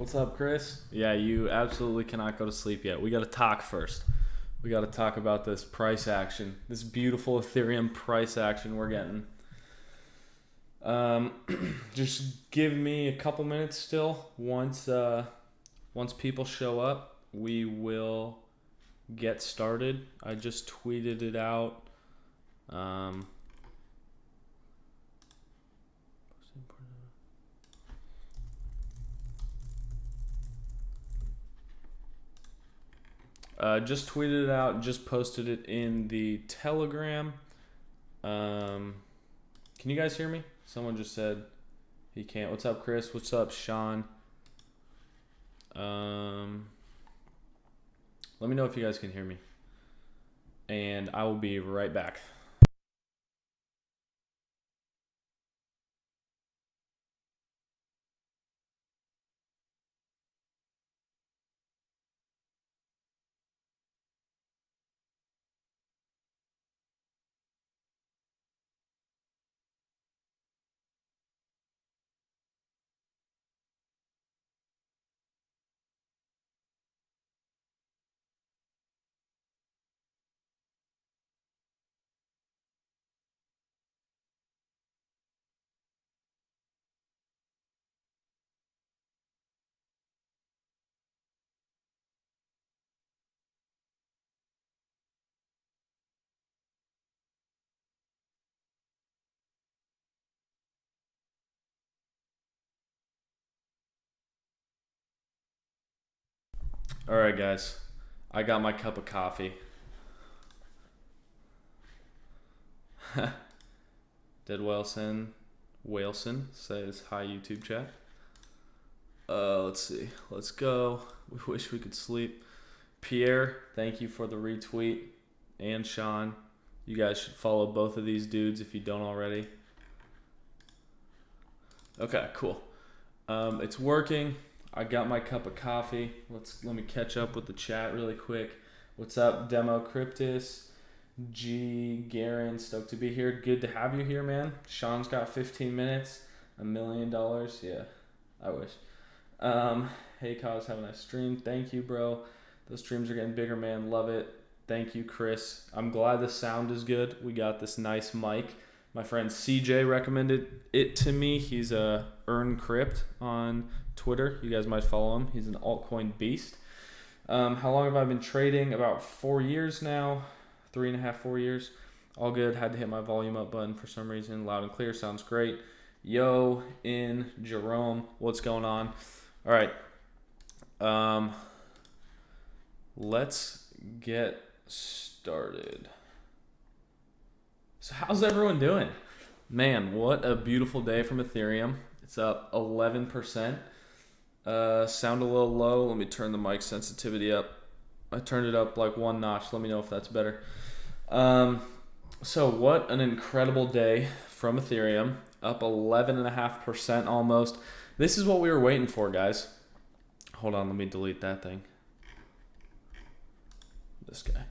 What's up, Chris? Yeah, you absolutely cannot go to sleep yet. We got to talk first. We got to talk about this price action, this beautiful Ethereum price action we're getting. Just give me a couple minutes still. Once people show up, we will get started. I just tweeted it out. Just tweeted it out, just posted it in the Telegram. Can you guys hear me? Someone just said he can't. What's up, Chris? What's up, Sean? Let me know if you guys can hear me. And I will be right back. All right, guys. I got my cup of coffee. Dead Waleson says hi, YouTube chat. Let's see. Let's go. We wish we could sleep. Pierre, thank you for the retweet. And Sean, you guys should follow both of these dudes if you don't already. Okay, cool. It's working. I got my cup of coffee. Let me catch up with the chat really quick. What's up, Demo Cryptus? G Garen, stoked to be here. Good to have you here, man. Sean's got 15 minutes, $1 million. Yeah, I wish. Hey, Cause, have a nice stream. Thank you, bro. Those streams are getting bigger, man. Love it. Thank you, Chris. I'm glad the sound is good. We got this nice mic. My friend CJ recommended it to me. He's Earn Crypt on Twitter. You guys might follow him. He's an altcoin beast. How long have I been trading? About 4 years now. 3.5, 4 years. All good. Had to hit my volume up button for some reason. Loud and clear. Sounds great. Yo, in Jerome. What's going on? All right. Let's get started. So how's everyone doing? Man, what a beautiful day from Ethereum. It's up 11%. Sound a little low. Let me turn the mic sensitivity up. I turned it up like one notch. Let me know if that's better. So what an incredible day from Ethereum. Up 11.5% almost. This is what we were waiting for, guys. Hold on, let me delete that thing. This guy.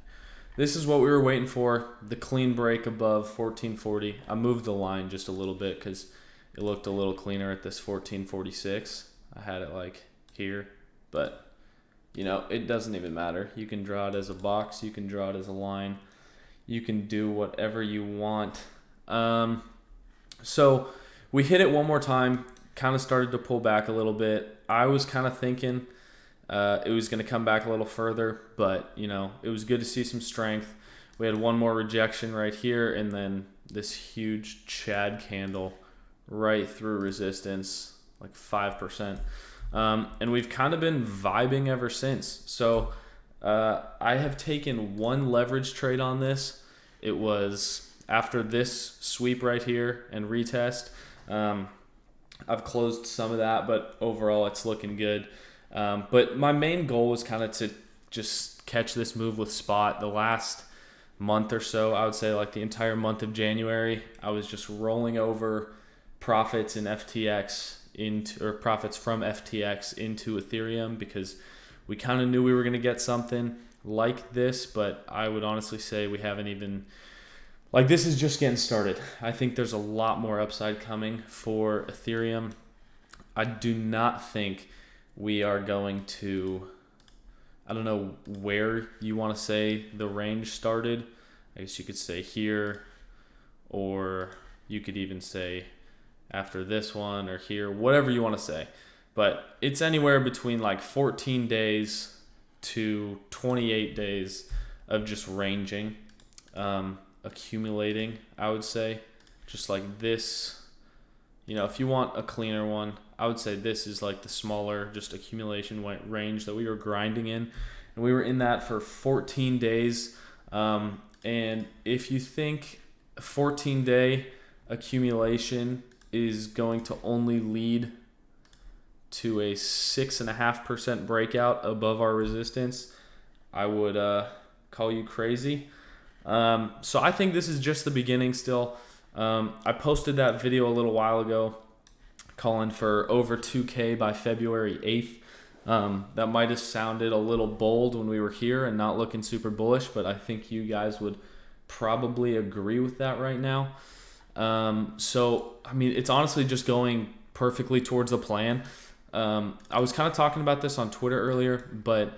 This is what we were waiting for. The clean break above 1440. I moved the line just a little bit because it looked a little cleaner at this 1446. I had it like here, but you know, it doesn't even matter. You can draw it as a box. You can draw it as a line. You can do whatever you want. So we hit it one more time, kind of started to pull back a little bit. I was kind of thinking it was going to come back a little further, but you know, it was good to see some strength. We had one more rejection right here, and then this huge Chad candle right through resistance, like 5%. And we've kind of been vibing ever since. So I have taken one leverage trade on this. It was after this sweep right here and retest. I've closed some of that, but overall it's looking good. But my main goal was kind of to just catch this move with spot. The last month or so, I would say like the entire month of January, I was just rolling over profits in FTX or profits from FTX into Ethereum because we kind of knew we were going to get something like this, but I would honestly say we haven't even, like, this is just getting started. I think there's a lot more upside coming for Ethereum. I do not think we are going to, I don't know where you want to say the range started. I guess you could say here, or you could even say after this one or here, whatever you want to say. But it's anywhere between like 14 days to 28 days of just ranging, accumulating, I would say. Just like this, you know, if you want a cleaner one, I would say this is like the smaller just accumulation range that we were grinding in. And we were in that for 14 days. And if you think a 14-day accumulation is going to only lead to a 6.5% breakout above our resistance, I would call you crazy. So I think this is just the beginning still. I posted that video a little while ago calling for over 2K by February 8th. That might have sounded a little bold when we were here and not looking super bullish, but I think you guys would probably agree with that right now. So, I mean, it's honestly just going perfectly towards the plan. I was kind of talking about this on Twitter earlier, but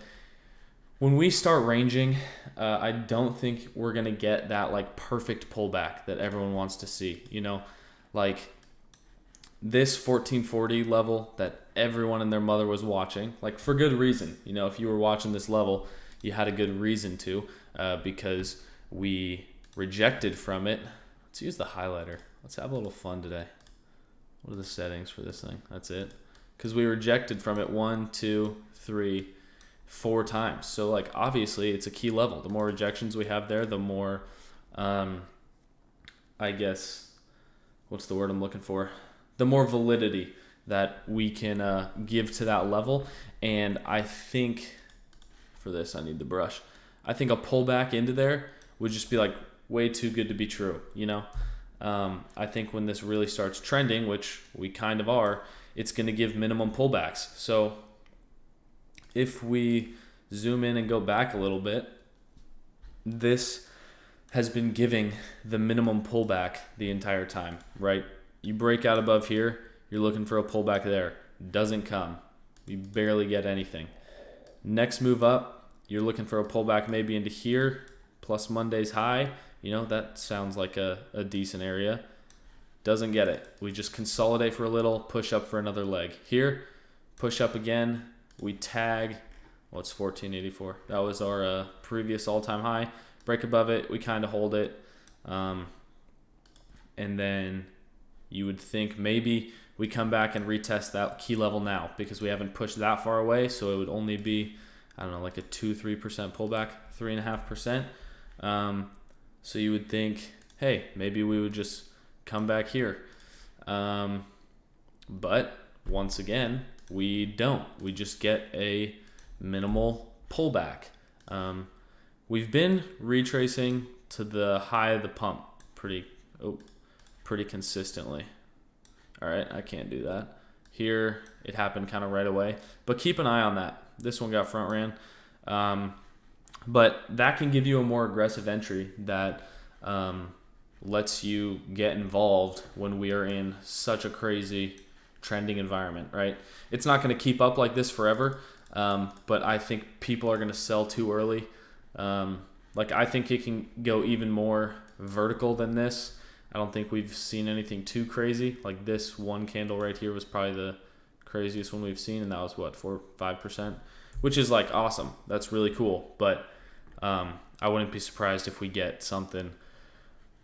when we start ranging, I don't think we're going to get that like perfect pullback that everyone wants to see. You know, like this 1440 level that everyone and their mother was watching, like for good reason. You know, if you were watching this level, you had a good reason to, because we rejected from it. Let's use the highlighter. Let's have a little fun today. What are the settings for this thing? That's it. Because we rejected from it 1, 2, 3, 4 times. So like obviously it's a key level. The more rejections we have there, the more, I guess, what's the word I'm looking for? The more validity that we can give to that level. And I think for this, I need the brush. I think a pullback into there would just be like way too good to be true, you know? I think when this really starts trending, which we kind of are, it's going to give minimum pullbacks. So if we zoom in and go back a little bit, this has been giving the minimum pullback the entire time, right? You break out above here, you're looking for a pullback there. Doesn't come. You barely get anything. Next move up, you're looking for a pullback maybe into here, plus Monday's high. You know, that sounds like a decent area. Doesn't get it. We just consolidate for a little, push up for another leg. Here, push up again. We tag, well, it's 1484. That was our previous all-time high. Break above it, we kind of hold it. And then you would think maybe we come back and retest that key level now because we haven't pushed that far away. So it would only be, I don't know, like a 2-3% pullback, 3.5%. So you would think, hey, maybe we would just come back here. But once again, we don't. We just get a minimal pullback. We've been retracing to the high of the pump pretty consistently. All right, I can't do that. Here, it happened kind of right away. But keep an eye on that. This one got front ran. But that can give you a more aggressive entry that lets you get involved when we are in such a crazy trending environment, right? It's not going to keep up like this forever, but I think people are going to sell too early. Like I think it can go even more vertical than this. I don't think we've seen anything too crazy. Like this one candle right here was probably the craziest one we've seen, and that was what, 4-5%, which is like awesome. That's really cool. But I wouldn't be surprised if we get something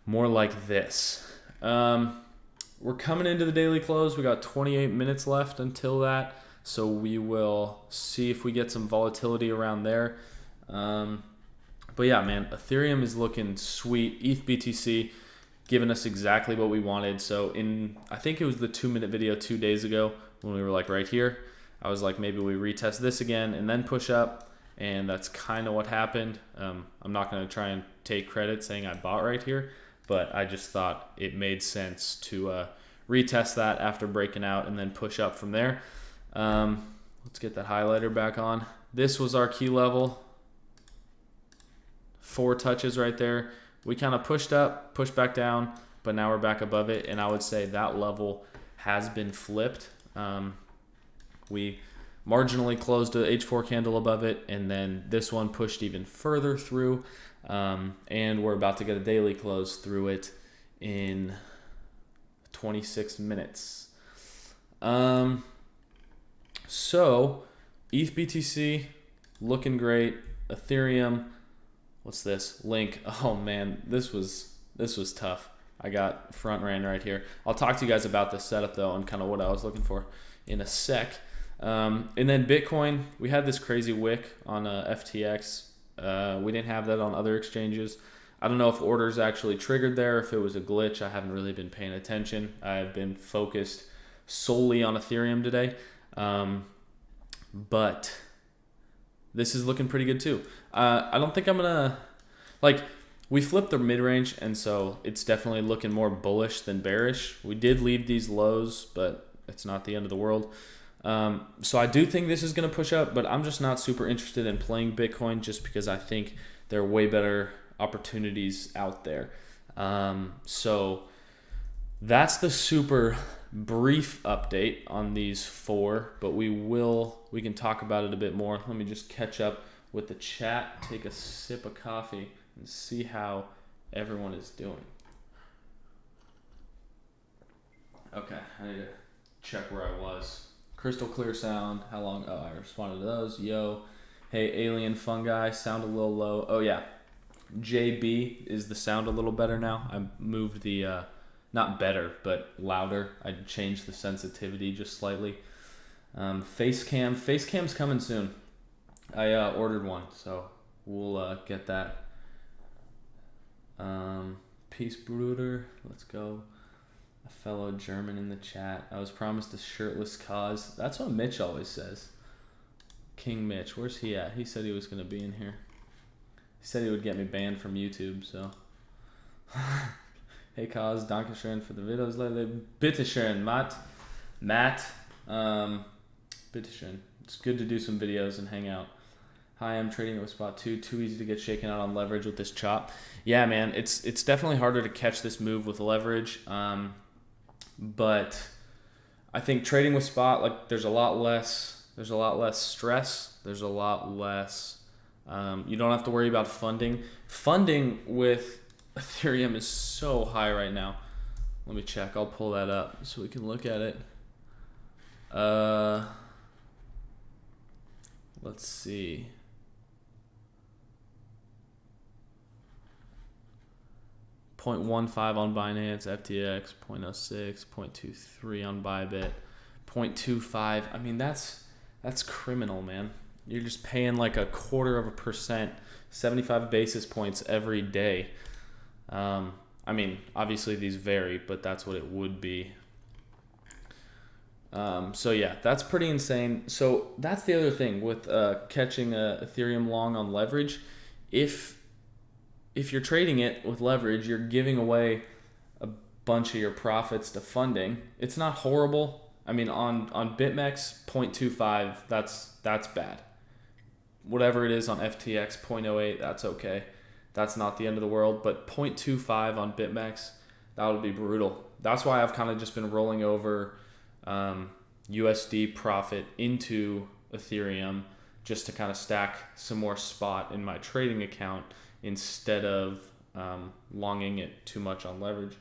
more like this. We're coming into the daily close. We got 28 minutes left until that. So we will see if we get some volatility around there. But yeah, man, Ethereum is looking sweet. ETH BTC giving us exactly what we wanted. So I think it was the 2-minute video 2 days ago when we were like right here, I was like, maybe we retest this again and then push up. And that's kind of what happened. I'm not going to try and take credit saying I bought right here, but I just thought it made sense to retest that after breaking out and then push up from there. Let's get that highlighter back on. This was our key level. 4 touches right there. We kind of pushed up, pushed back down, but now we're back above it. And I would say that level has been flipped. We marginally closed a H4 candle above it, and then this one pushed even further through, and we're about to get a daily close through it in 26 minutes. So ETH BTC looking great. Ethereum, what's this? Link. Oh man, this was tough. I got front ran right here. I'll talk to you guys about this setup though and kind of what I was looking for in a sec. And then Bitcoin, we had this crazy wick on FTX. We didn't have that on other exchanges. I don't know if orders actually triggered there, if it was a glitch. I haven't really been paying attention. I've been focused solely on Ethereum today. But this is looking pretty good too. I don't think I'm gonna, like, we flipped the mid-range, and so it's definitely looking more bullish than bearish. We did leave these lows, but it's not the end of the world. So I do think this is going to push up, but I'm just not super interested in playing Bitcoin just because I think there are way better opportunities out there. So that's the super brief update on these four, but we can talk about it a bit more. Let me just catch up with the chat, take a sip of coffee, and see how everyone is doing. Okay, I need to check where I was. Crystal clear sound. How long? Oh, I responded to those. Yo. Hey, alien fungi. Sound a little low. Oh, yeah. JB is the sound a little better now. I moved the, not better, but louder. I changed the sensitivity just slightly. Facecam. Facecam's coming soon. I ordered one, so we'll get that. Peace Bruder. Let's go. A fellow German in the chat. I was promised a shirtless cause. That's what Mitch always says. King Mitch. Where's he at? He said he was going to be in here. He said he would get me banned from YouTube, so. Hey, Cause. Dankeschön for the videos lately. Bitteschön, Matt. Bitteschön. It's good to do some videos and hang out. Hi, I'm trading with spot 2. Too easy to get shaken out on leverage with this chop. Yeah, man. It's definitely harder to catch this move with leverage. But I think trading with spot, like, there's a lot less stress. There's a lot less, you don't have to worry about funding. Funding with Ethereum is so high right now. Let me check. I'll pull that up so we can look at it. Let's see. 0.15 on Binance, FTX, 0.06, 0.23 on Bybit, 0.25. I mean, that's criminal, man. You're just paying like 0.25%, 75 basis points every day. I mean, obviously these vary, but that's what it would be. So yeah, that's pretty insane. So that's the other thing with catching a Ethereum long on leverage. If you're trading it with leverage, you're giving away a bunch of your profits to funding. It's not horrible. I mean, on BitMEX, 0.25, that's bad. Whatever it is on FTX, 0.08, that's okay. That's not the end of the world. But 0.25 on BitMEX, that would be brutal. That's why I've kind of just been rolling over USD profit into Ethereum just to kind of stack some more spot in my trading account instead of longing it too much on leverage.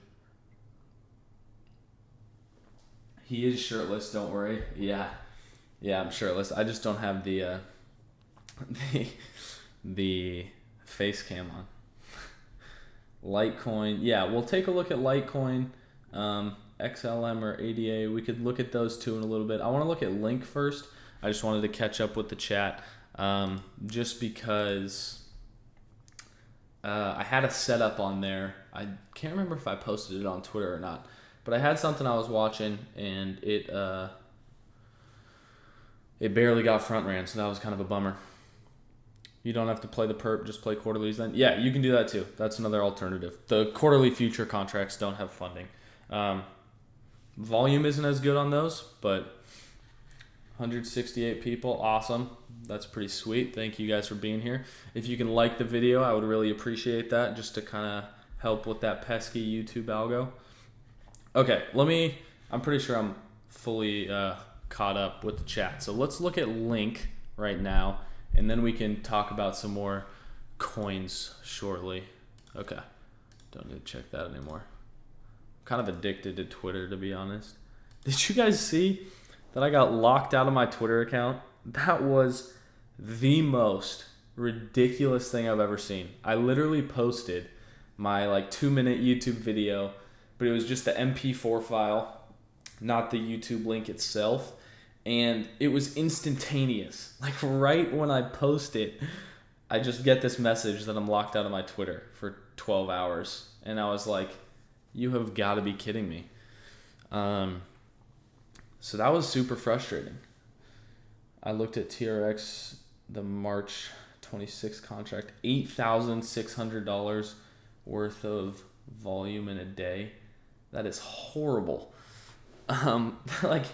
He is shirtless, don't worry. Yeah, I'm shirtless. I just don't have the the face cam on. Litecoin. Yeah, we'll take a look at Litecoin, XLM or ADA. We could look at those two in a little bit. I want to look at Link first. I just wanted to catch up with the chat just because I had a setup on there. I can't remember if I posted it on Twitter or not, but I had something I was watching and it barely got front ran, so that was kind of a bummer. You don't have to play the perp, just play quarterlies then? Yeah, you can do that too. That's another alternative. The quarterly future contracts don't have funding. Volume isn't as good on those, but 168 people, awesome. That's pretty sweet. Thank you guys for being here. If you can like the video, I would really appreciate that, just to kind of help with that pesky YouTube algo. Okay, I'm pretty sure I'm fully caught up with the chat. So let's look at Link right now, and then we can talk about some more coins shortly. Okay, don't need to check that anymore. I'm kind of addicted to Twitter, to be honest. Did you guys see that I got locked out of my Twitter account? That was the most ridiculous thing I've ever seen. I literally posted my like 2-minute YouTube video, but it was just the MP4 file, not the YouTube link itself. And it was instantaneous. Like right when I post it, I just get this message that I'm locked out of my Twitter for 12 hours. And I was like, you have got to be kidding me. So that was super frustrating. I looked at TRX, the March 26th contract, $8,600 worth of volume in a day. That is horrible. Like,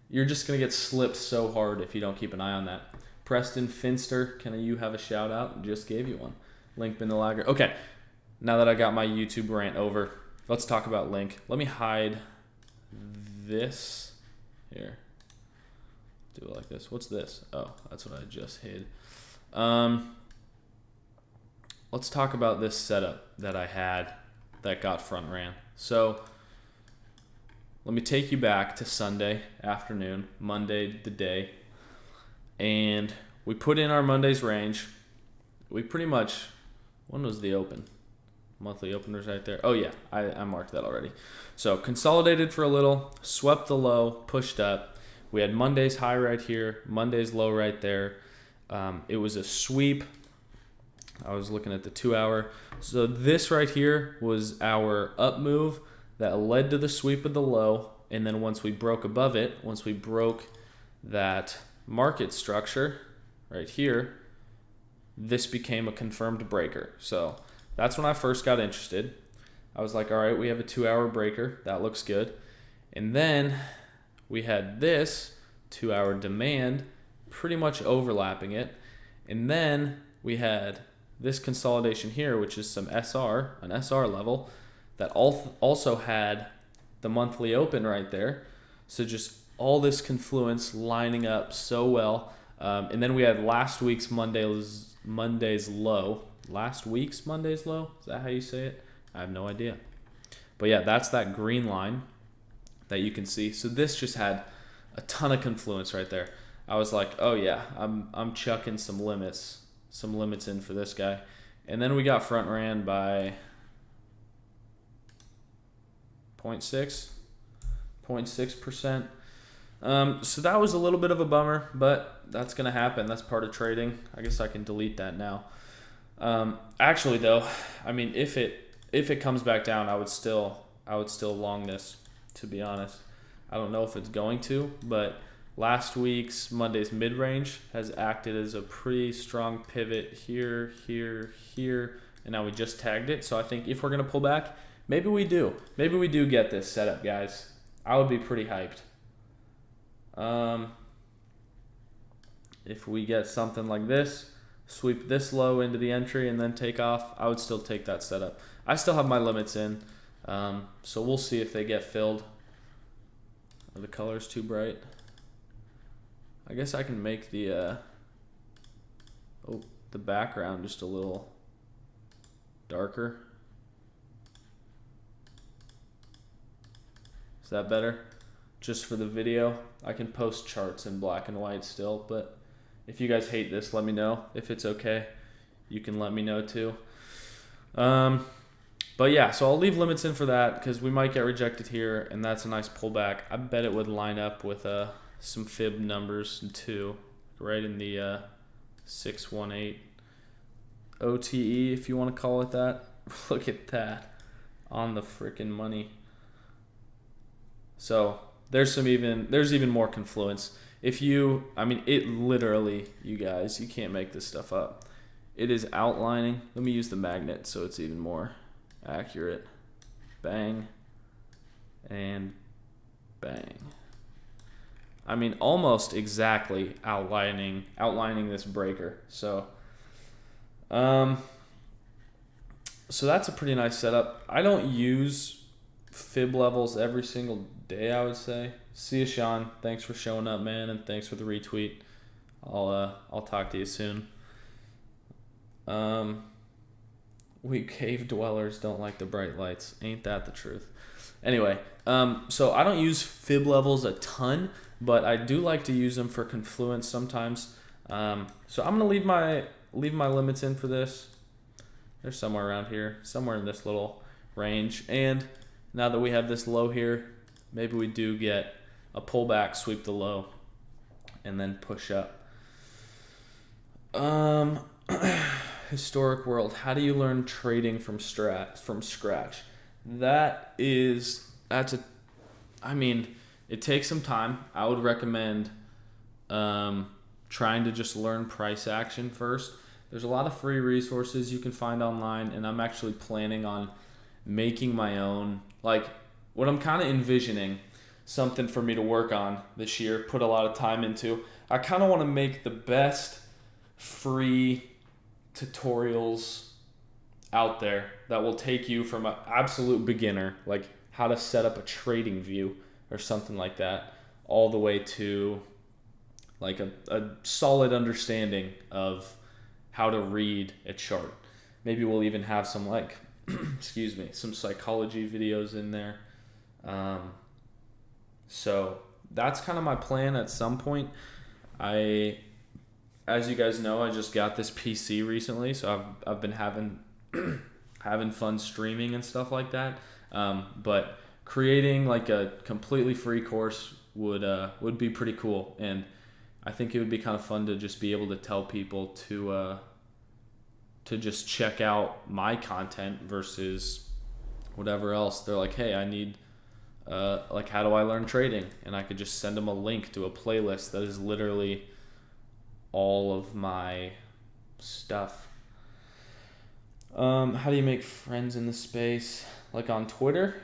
you're just going to get slipped so hard if you don't keep an eye on that. Preston Finster, can you have a shout out? Just gave you one. Link been the lagger. Okay, now that I got my YouTube rant over, let's talk about Link. Let me hide this. Here. Do it like this. What's this? Oh, that's what I just hid. Let's talk about this setup that I had that got front ran. So let me take you back to Sunday afternoon, Monday the day, and we put in our Monday's range. We pretty much, when was the open? Monthly openers right there. Oh yeah, I marked that already. So consolidated for a little, swept the low, pushed up. We had Monday's high right here, Monday's low right there. It was a sweep. I was looking at the 2 hour. So this right here was our up move that led to the sweep of the low. And then once we broke above it, once we broke that market structure right here, this became a confirmed breaker. So that's when I first got interested. I was like, all right, we have a 2 hour breaker. That looks good. And then we had this 2 hour demand pretty much overlapping it. And then we had this consolidation here, which is some SR, an SR level, that also had the monthly open right there. So just all this confluence lining up so well. And then we had last week's Monday's low. Last week's Monday's low? Is that how you say it? I have no idea. But yeah, that's that green line that you can see. So this just had a ton of confluence right there. I was like, oh yeah, I'm chucking some limits in for this guy. And then we got front ran by 0.6%. So that was a little bit of a bummer, but that's gonna happen. That's part of trading. I guess I can delete that now. Actually though, I mean, if it comes back down, I would still long this, to be honest. I don't know if it's going to, but last week's Monday's mid-range has acted as a pretty strong pivot here, and now we just tagged it. So I think if we're going to pull back, maybe we do. Maybe we do get this set up, guys. I would be pretty hyped. If we get something like this, sweep this low into the entry and then take off, I would still take that setup. I still have my limits in, so we'll see if they get filled. Are the colors too bright? I guess I can make the background just a little darker. Is that better? Just for the video, I can post charts in black and white still, but if you guys hate this, let me know. If it's okay, you can let me know too. But yeah, so I'll leave limits in for that because we might get rejected here, and that's a nice pullback. I bet it would line up with some fib numbers too, right in the 618 OTE, if you want to call it that. Look at that, on the freaking money. So there's even more confluence. It literally, you guys, you can't make this stuff up. It is outlining. Let me use the magnet so it's even more accurate. Bang and bang. I mean, almost exactly outlining this breaker. So that's a pretty nice setup. I don't use fib levels every single day, I would say. See you, Sean. Thanks for showing up, man, and thanks for the retweet. I'll talk to you soon. We cave dwellers don't like the bright lights. Ain't that the truth? Anyway, so I don't use fib levels a ton, but I do like to use them for confluence sometimes. So I'm gonna leave my limits in for this. They're somewhere around here, somewhere in this little range. And now that we have this low here, maybe we do get a pullback, sweep the low, and then push up. Historic world. How do you learn trading from scratch? I mean, it takes some time. I would recommend trying to just learn price action first. There's a lot of free resources you can find online, and I'm actually planning on making my own. Like, what I'm kind of envisioning, something for me to work on this year, put a lot of time into. I kind of want to make the best free tutorials out there that will take you from an absolute beginner, like how to set up a trading view or something like that, all the way to like a solid understanding of how to read a chart. Maybe we'll even have some like some psychology videos in there. So that's kind of my plan at some point. As you guys know, I just got this PC recently, so I've been having fun streaming and stuff like that. But creating like a completely free course would be pretty cool, and I think it would be kind of fun to just be able to tell people to just check out my content versus whatever else. They're like, hey, I need like, how do I learn trading? And I could just send them a link to a playlist that is literally all of my stuff. How do you make friends in the space? Like on Twitter?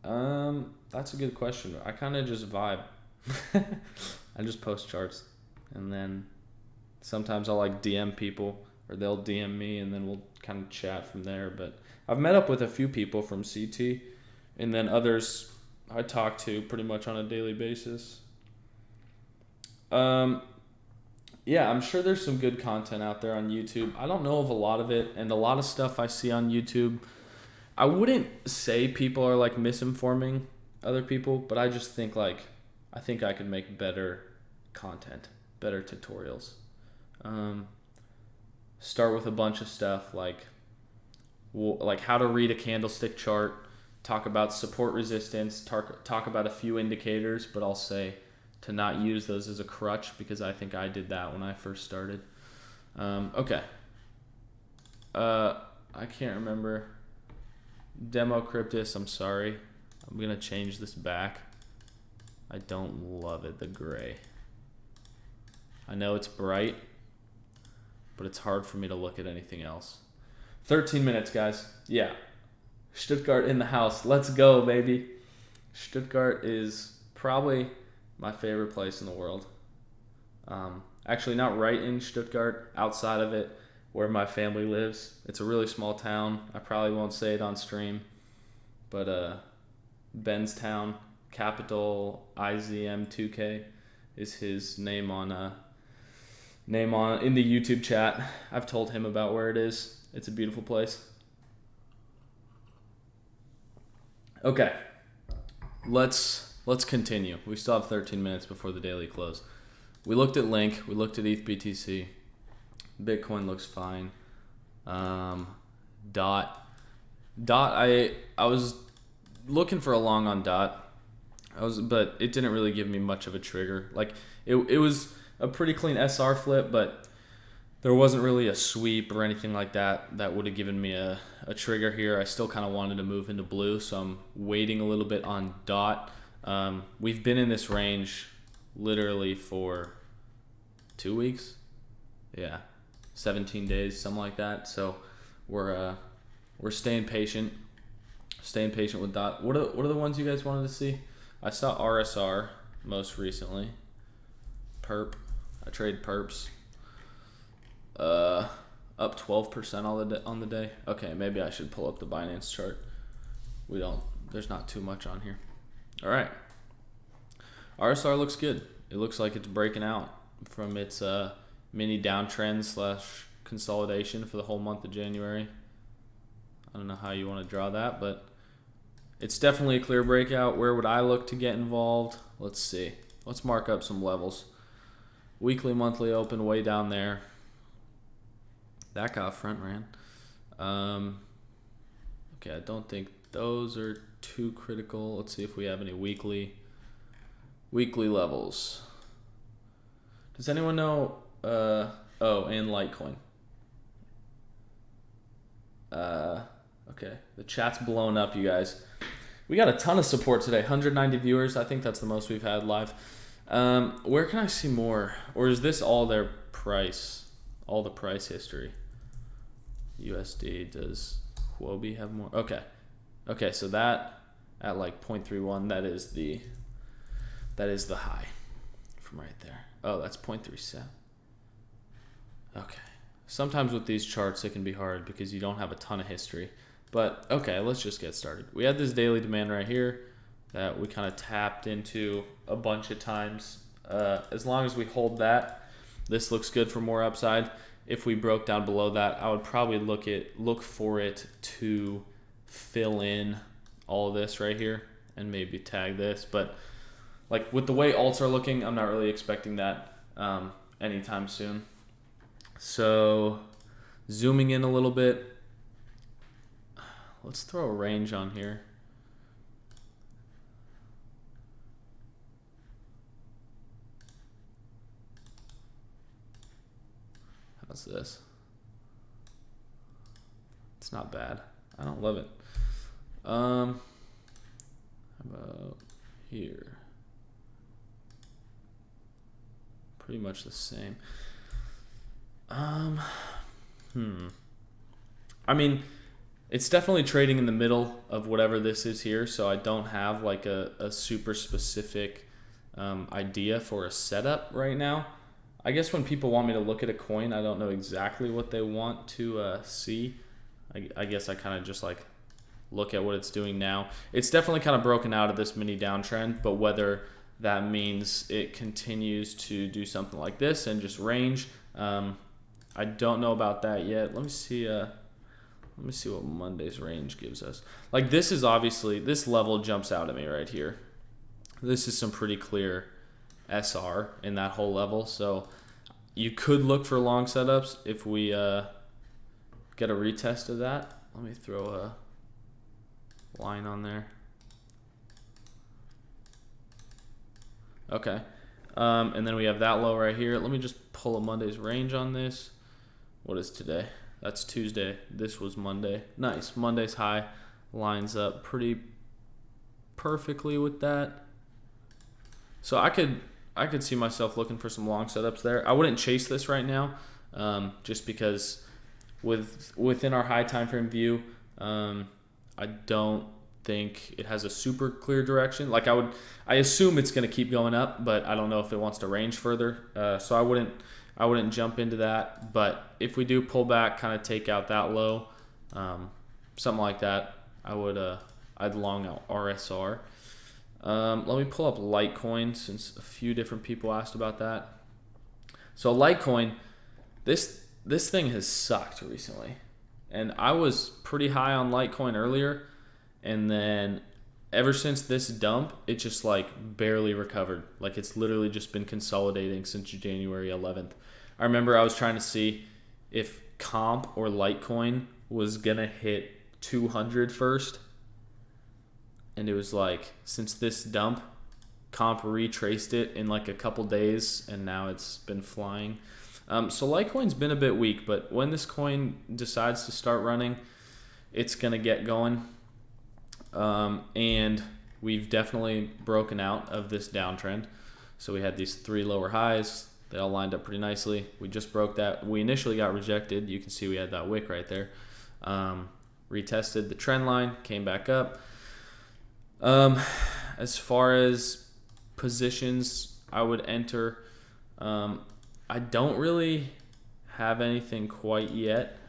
That's a good question. I kind of just vibe. I just post charts, and then sometimes I'll like DM people, or they'll DM me, and then we'll kind of chat from there. But I've met up with a few people from CT, and then others I talk to pretty much on a daily basis. Yeah, I'm sure there's some good content out there on YouTube. I don't know of a lot of it, and a lot of stuff I see on YouTube, I wouldn't say people are like misinforming other people, but I just think like, I think I could make better content, better tutorials. Start with a bunch of stuff like how to read a candlestick chart, talk about support resistance, talk about a few indicators, but I'll say to not use those as a crutch, because I think I did that when I first started. Okay. I can't remember. Demo Cryptus, I'm sorry. I'm going to change this back. I don't love it, the gray. I know it's bright, but it's hard for me to look at anything else. 13 minutes, guys. Yeah. Stuttgart in the house. Let's go, baby. Stuttgart is probably my favorite place in the world. Actually, not right in Stuttgart, outside of it, where my family lives. It's a really small town. I probably won't say it on stream, but Benstown, capital IZM2K is his name on in the YouTube chat. I've told him about where it is. It's a beautiful place. Okay, let's continue. We still have 13 minutes before the daily close. We looked at Link. We looked at ETH/BTC. Bitcoin looks fine. Dot. I was looking for a long on Dot. But it didn't really give me much of a trigger. Like it was a pretty clean SR flip, but there wasn't really a sweep or anything like that that would have given me a trigger here. I still kind of wanted to move into blue, so I'm waiting a little bit on Dot. We've been in this range literally for 2 weeks. Yeah, 17 days, something like that. So we're staying patient. Staying patient with Dot. What are the ones you guys wanted to see? I saw RSR most recently. Perp. I trade perps. Up 12% on the day. Okay, maybe I should pull up the Binance chart. We don't there's not too much on here. All right. RSR looks good. It looks like it's breaking out from its mini downtrend / consolidation for the whole month of January. I don't know how you want to draw that, but it's definitely a clear breakout. Where would I look to get involved? Let's see. Let's mark up some levels. Weekly, monthly open way down there. That got front ran. Okay, I don't think those are too critical. Let's see if we have any weekly levels. Does anyone know? Oh, and Litecoin. Okay, the chat's blown up, you guys. We got a ton of support today. 190 viewers. I think that's the most we've had live. Where can I see more? Or is this all their price? All the price history? USD. Does Huobi have more? Okay. Okay, so that at like 0.31, that is the high from right there. Oh, that's 0.37. Okay. Sometimes with these charts it can be hard because you don't have a ton of history. But okay, let's just get started. We had this daily demand right here that we kind of tapped into a bunch of times. As long as we hold that, this looks good for more upside. If we broke down below that, I would probably look for it to fill in all of this right here and maybe tag this. But like with the way alts are looking, I'm not really expecting that anytime soon. So zooming in a little bit, let's throw a range on here. How's this? It's not bad. I don't love it. How about here? Pretty much the same. I mean, it's definitely trading in the middle of whatever this is here, so I don't have like a super specific idea for a setup right now. I guess when people want me to look at a coin, I don't know exactly what they want to see. I guess I kind of just like look at what it's doing now. It's definitely kind of broken out of this mini downtrend, but whether that means it continues to do something like this and just range, I don't know about that yet. Let me see what Monday's range gives us. Like this is obviously, this level jumps out at me right here. This is some pretty clear SR in that whole level. So you could look for long setups if we get a retest of that. Let me throw a line on there. Okay. And then we have that low right here. Let me just pull a Monday's range on this. What is today? That's Tuesday. This was Monday. Nice. Monday's high lines up pretty perfectly with that. So I could see myself looking for some long setups there. I wouldn't chase this right now, just because within our high time frame view, I don't think it has a super clear direction. Like I assume it's going to keep going up, but I don't know if it wants to range further. So I wouldn't jump into that. But if we do pull back, kind of take out that low, something like that, I'd long out RSR. Let me pull up Litecoin since a few different people asked about that. So Litecoin, this thing has sucked recently, and I was pretty high on Litecoin earlier, and then ever since this dump, it just like barely recovered. Like it's literally just been consolidating since January 11th. I remember I was trying to see if comp or Litecoin was gonna hit 200 first. And it was like, since this dump, comp retraced it in like a couple days, and now it's been flying. So Litecoin's been a bit weak, but when this coin decides to start running, it's going to get going. And we've definitely broken out of this downtrend. So we had these 3 lower highs. They all lined up pretty nicely. We just broke that. We initially got rejected. You can see we had that wick right there. Retested the trend line, came back up. As far as positions I would enter, I don't really have anything quite yet.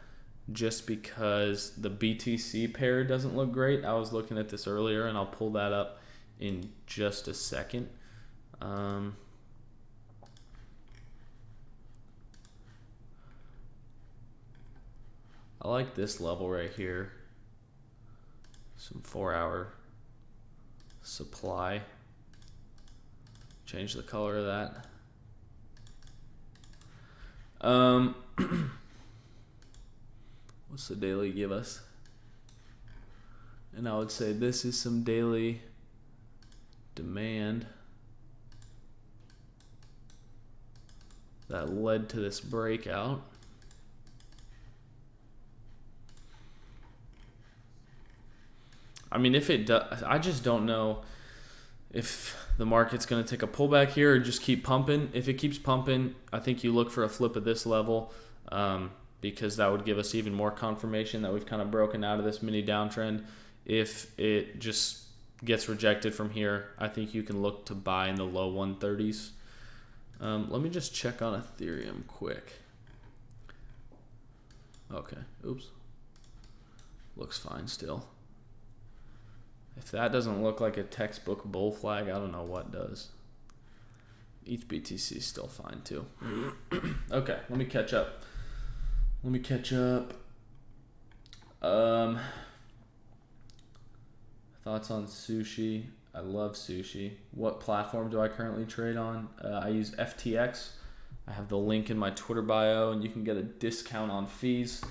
just because the BTC pair doesn't look great. I was looking at this earlier, and I'll pull that up in just a second. I like this level right here. Some 4-hour supply. Change the color of that. What's the daily give us? And I would say this is some daily demand that led to this breakout. I mean, if it does, I just don't know if the market's going to take a pullback here or just keep pumping. If it keeps pumping, I think you look for a flip at this level, because that would give us even more confirmation that we've kind of broken out of this mini downtrend. If it just gets rejected from here, I think you can look to buy in the low 130s. Let me just check on Ethereum quick. Okay, oops. Looks fine still. If that doesn't look like a textbook bull flag, I don't know what does. ETH BTC is still fine too. Okay, let me catch up. Thoughts on sushi. I love sushi. What platform do I currently trade on? I use FTX. I have the link in my Twitter bio, and you can get a discount on fees.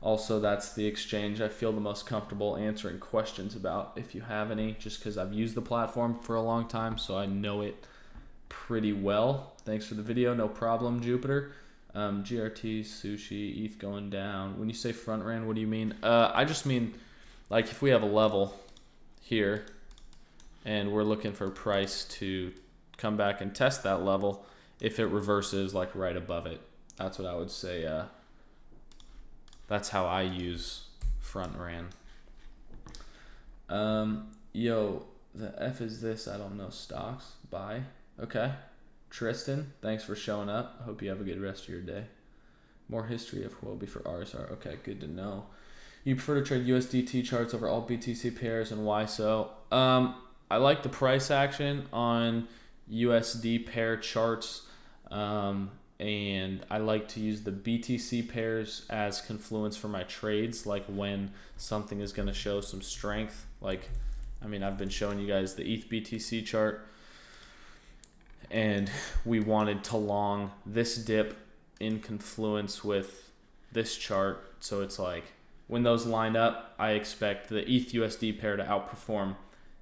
Also, that's the exchange I feel the most comfortable answering questions about, if you have any, just because I've used the platform for a long time, so I know it pretty well. Thanks for the video. No problem, Jupiter. GRT, sushi, ETH going down. When you say front ran, what do you mean? I just mean, like, if we have a level here and we're looking for price to come back and test that level, if it reverses like right above it, that's what I would say. That's how I use front ran. Yo, the F is this? I don't know. Stocks. Buy. Okay. Tristan, thanks for showing up. I hope you have a good rest of your day. More history of Huobi for RSR. Okay, good to know. You prefer to trade USDT charts over all BTC pairs, and why so? I like the price action on USD pair charts. And I like to use the BTC pairs as confluence for my trades, like when something is going to show some strength. Like, I mean, I've been showing you guys the ETH BTC chart, and we wanted to long this dip in confluence with this chart. So it's like when those line up, I expect the ETH USD pair to outperform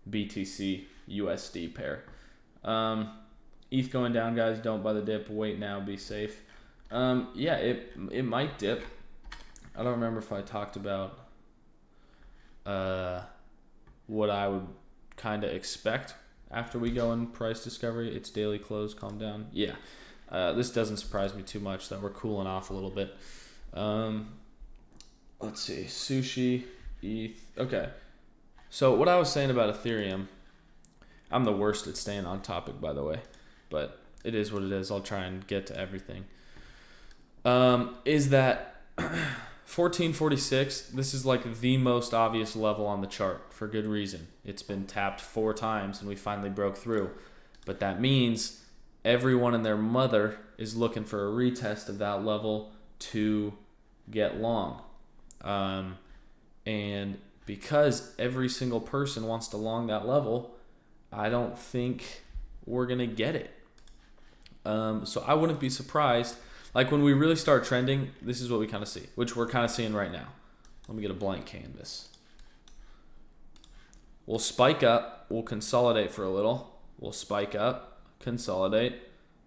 BTC USD pair. ETH going down, guys. Don't buy the dip. Wait now. Be safe. Yeah, it might dip. I don't remember if I talked about what I would kind of expect after we go in price discovery. It's daily close. Calm down. Yeah, this doesn't surprise me too much that we're cooling off a little bit. Let's see. Sushi, ETH. Okay. So what I was saying about Ethereum, I'm the worst at staying on topic, by the way. But it is what it is. I'll try and get to everything. Is that 1446, this is like the most obvious level on the chart for good reason. It's been tapped 4 times and we finally broke through. But that means everyone and their mother is looking for a retest of that level to get long. And because every single person wants to long that level, I don't think we're going to get it. So I wouldn't be surprised. Like when we really start trending, this is what we kind of see, which we're kind of seeing right now. Let me get a blank canvas. We'll spike up. We'll consolidate for a little. We'll spike up, consolidate,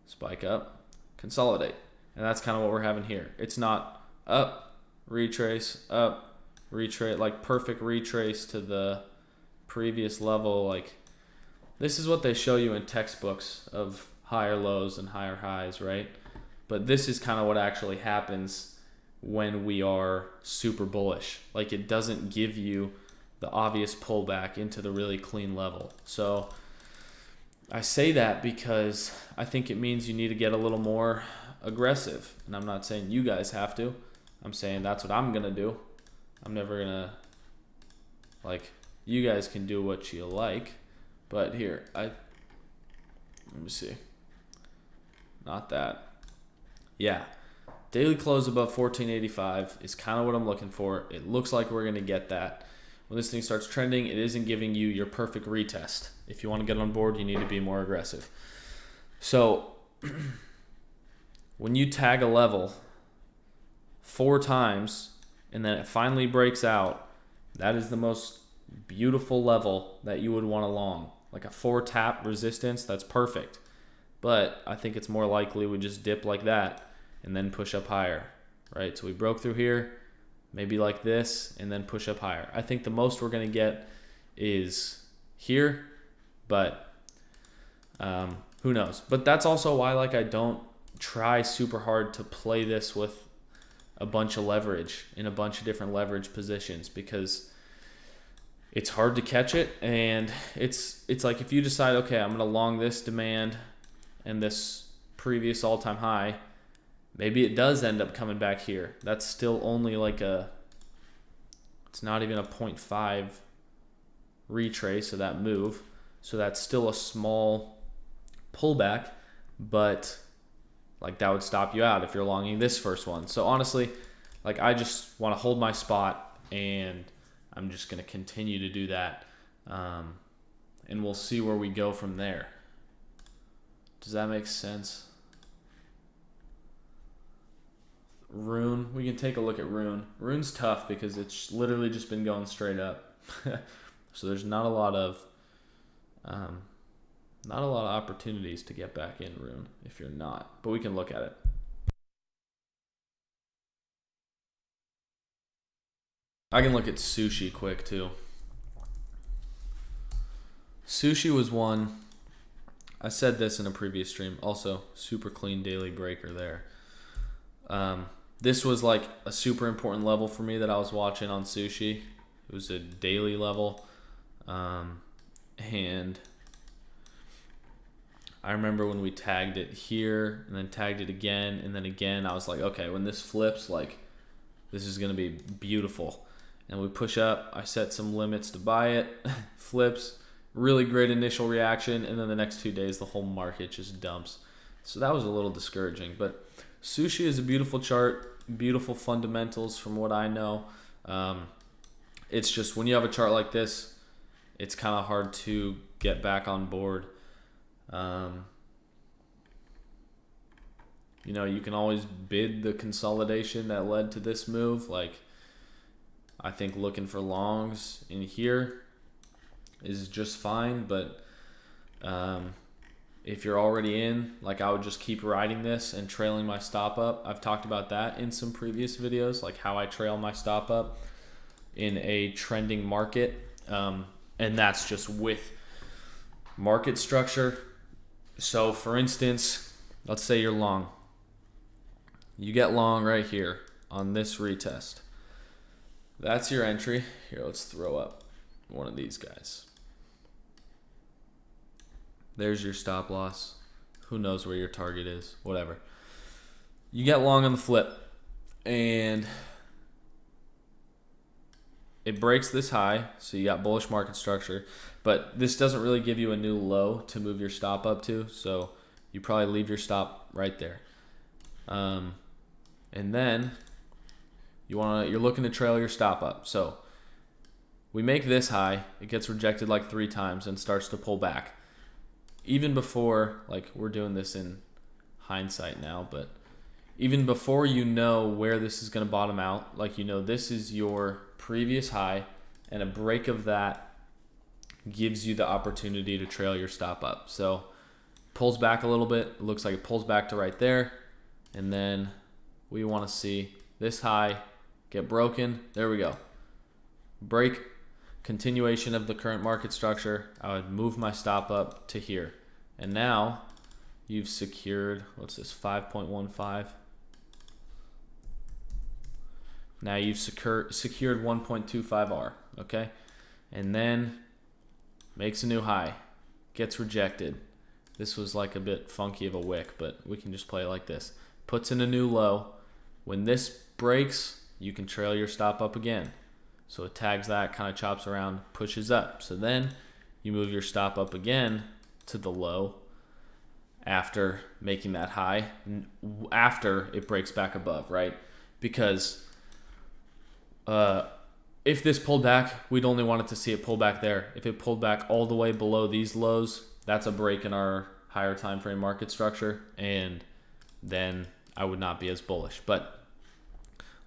spike up, consolidate. And that's kind of what we're having here. It's not up, retrace, like perfect retrace to the previous level. Like this is what they show you in textbooks of higher lows and higher highs, right? But this is kind of what actually happens when we are super bullish. Like it doesn't give you the obvious pullback into the really clean level. So I say that because I think it means you need to get a little more aggressive. And I'm not saying you guys have to. I'm saying that's what I'm gonna do. I'm never gonna, like, you guys can do what you like, but here, let me see. Not that. Yeah. Daily close above 1485 is kind of what I'm looking for. It looks like we're going to get that. When this thing starts trending, it isn't giving you your perfect retest. If you want to get on board, you need to be more aggressive. So when you tag a level 4 times and then it finally breaks out, that is the most beautiful level that you would want to long. Like a 4 tap resistance, that's perfect. But I think it's more likely we just dip like that and then push up higher, right? So we broke through here, maybe like this, and then push up higher. I think the most we're going to get is here, but who knows? But that's also why, like, I don't try super hard to play this with a bunch of leverage in a bunch of different leverage positions, because it's hard to catch it. And it's like if you decide, okay, I'm going to long this demand and this previous all-time high, maybe it does end up coming back here. That's still only like it's not even a 0.5 retrace of that move. So that's still a small pullback, but like that would stop you out if you're longing this first one. So honestly, like I just want to hold my spot, and I'm just going to continue to do that. And we'll see where we go from there. Does that make sense? Rune, we can take a look at Rune. Rune's tough because it's literally just been going straight up. So there's not a lot of opportunities to get back in Rune if you're not, but we can look at it. I can look at Sushi quick too. Sushi was one. I said this in a previous stream. Also, super clean daily breaker there. This was like a super important level for me that I was watching on Sushi. It was a daily level. And I remember when we tagged it here and then tagged it again and then again, I was like, okay, when this flips, like this is going to be beautiful. And we push up. I set some limits to buy it. Flips. Really great initial reaction. And then the next 2 days, the whole market just dumps. So that was a little discouraging. But Sushi is a beautiful chart. Beautiful fundamentals from what I know. It's just when you have a chart like this, it's kind of hard to get back on board. You know, you can always bid the consolidation that led to this move. Like, I think looking for longs in here is just fine, but if you're already in, like, I would just keep riding this and trailing my stop up. I've talked about that in some previous videos, like how I trail my stop up in a trending market. And that's just with market structure. So for instance, let's say you're long. You get long right here on this retest. That's your entry. Here, let's throw up one of these guys. There's your stop loss. Who knows where your target is? Whatever. You get long on the flip, and it breaks this high, so you got bullish market structure. But this doesn't really give you a new low to move your stop up to, so you probably leave your stop right there. And then you're looking to trail your stop up. So we make this high. It gets rejected like 3 times and starts to pull back. Even before, like, we're doing this in hindsight now, but even before you know where this is going to bottom out, like, you know, this is your previous high, and a break of that gives you the opportunity to trail your stop up. So pulls back a little bit. It looks like it pulls back to right there, and then we want to see this high get broken. There we go. Break. Continuation of the current market structure. I would move my stop up to here. And now you've secured, what's this, 5.15? Now you've secured 1.25R, okay? And then makes a new high, gets rejected. This was like a bit funky of a wick, but we can just play it like this. Puts in a new low. When this breaks, you can trail your stop up again. So it tags that, kind of chops around, pushes up. So then you move your stop up again to the low after making that high, after it breaks back above, right? Because if this pulled back, we'd only wanted to see it pull back there. If it pulled back all the way below these lows, that's a break in our higher time frame market structure, and then I would not be as bullish. But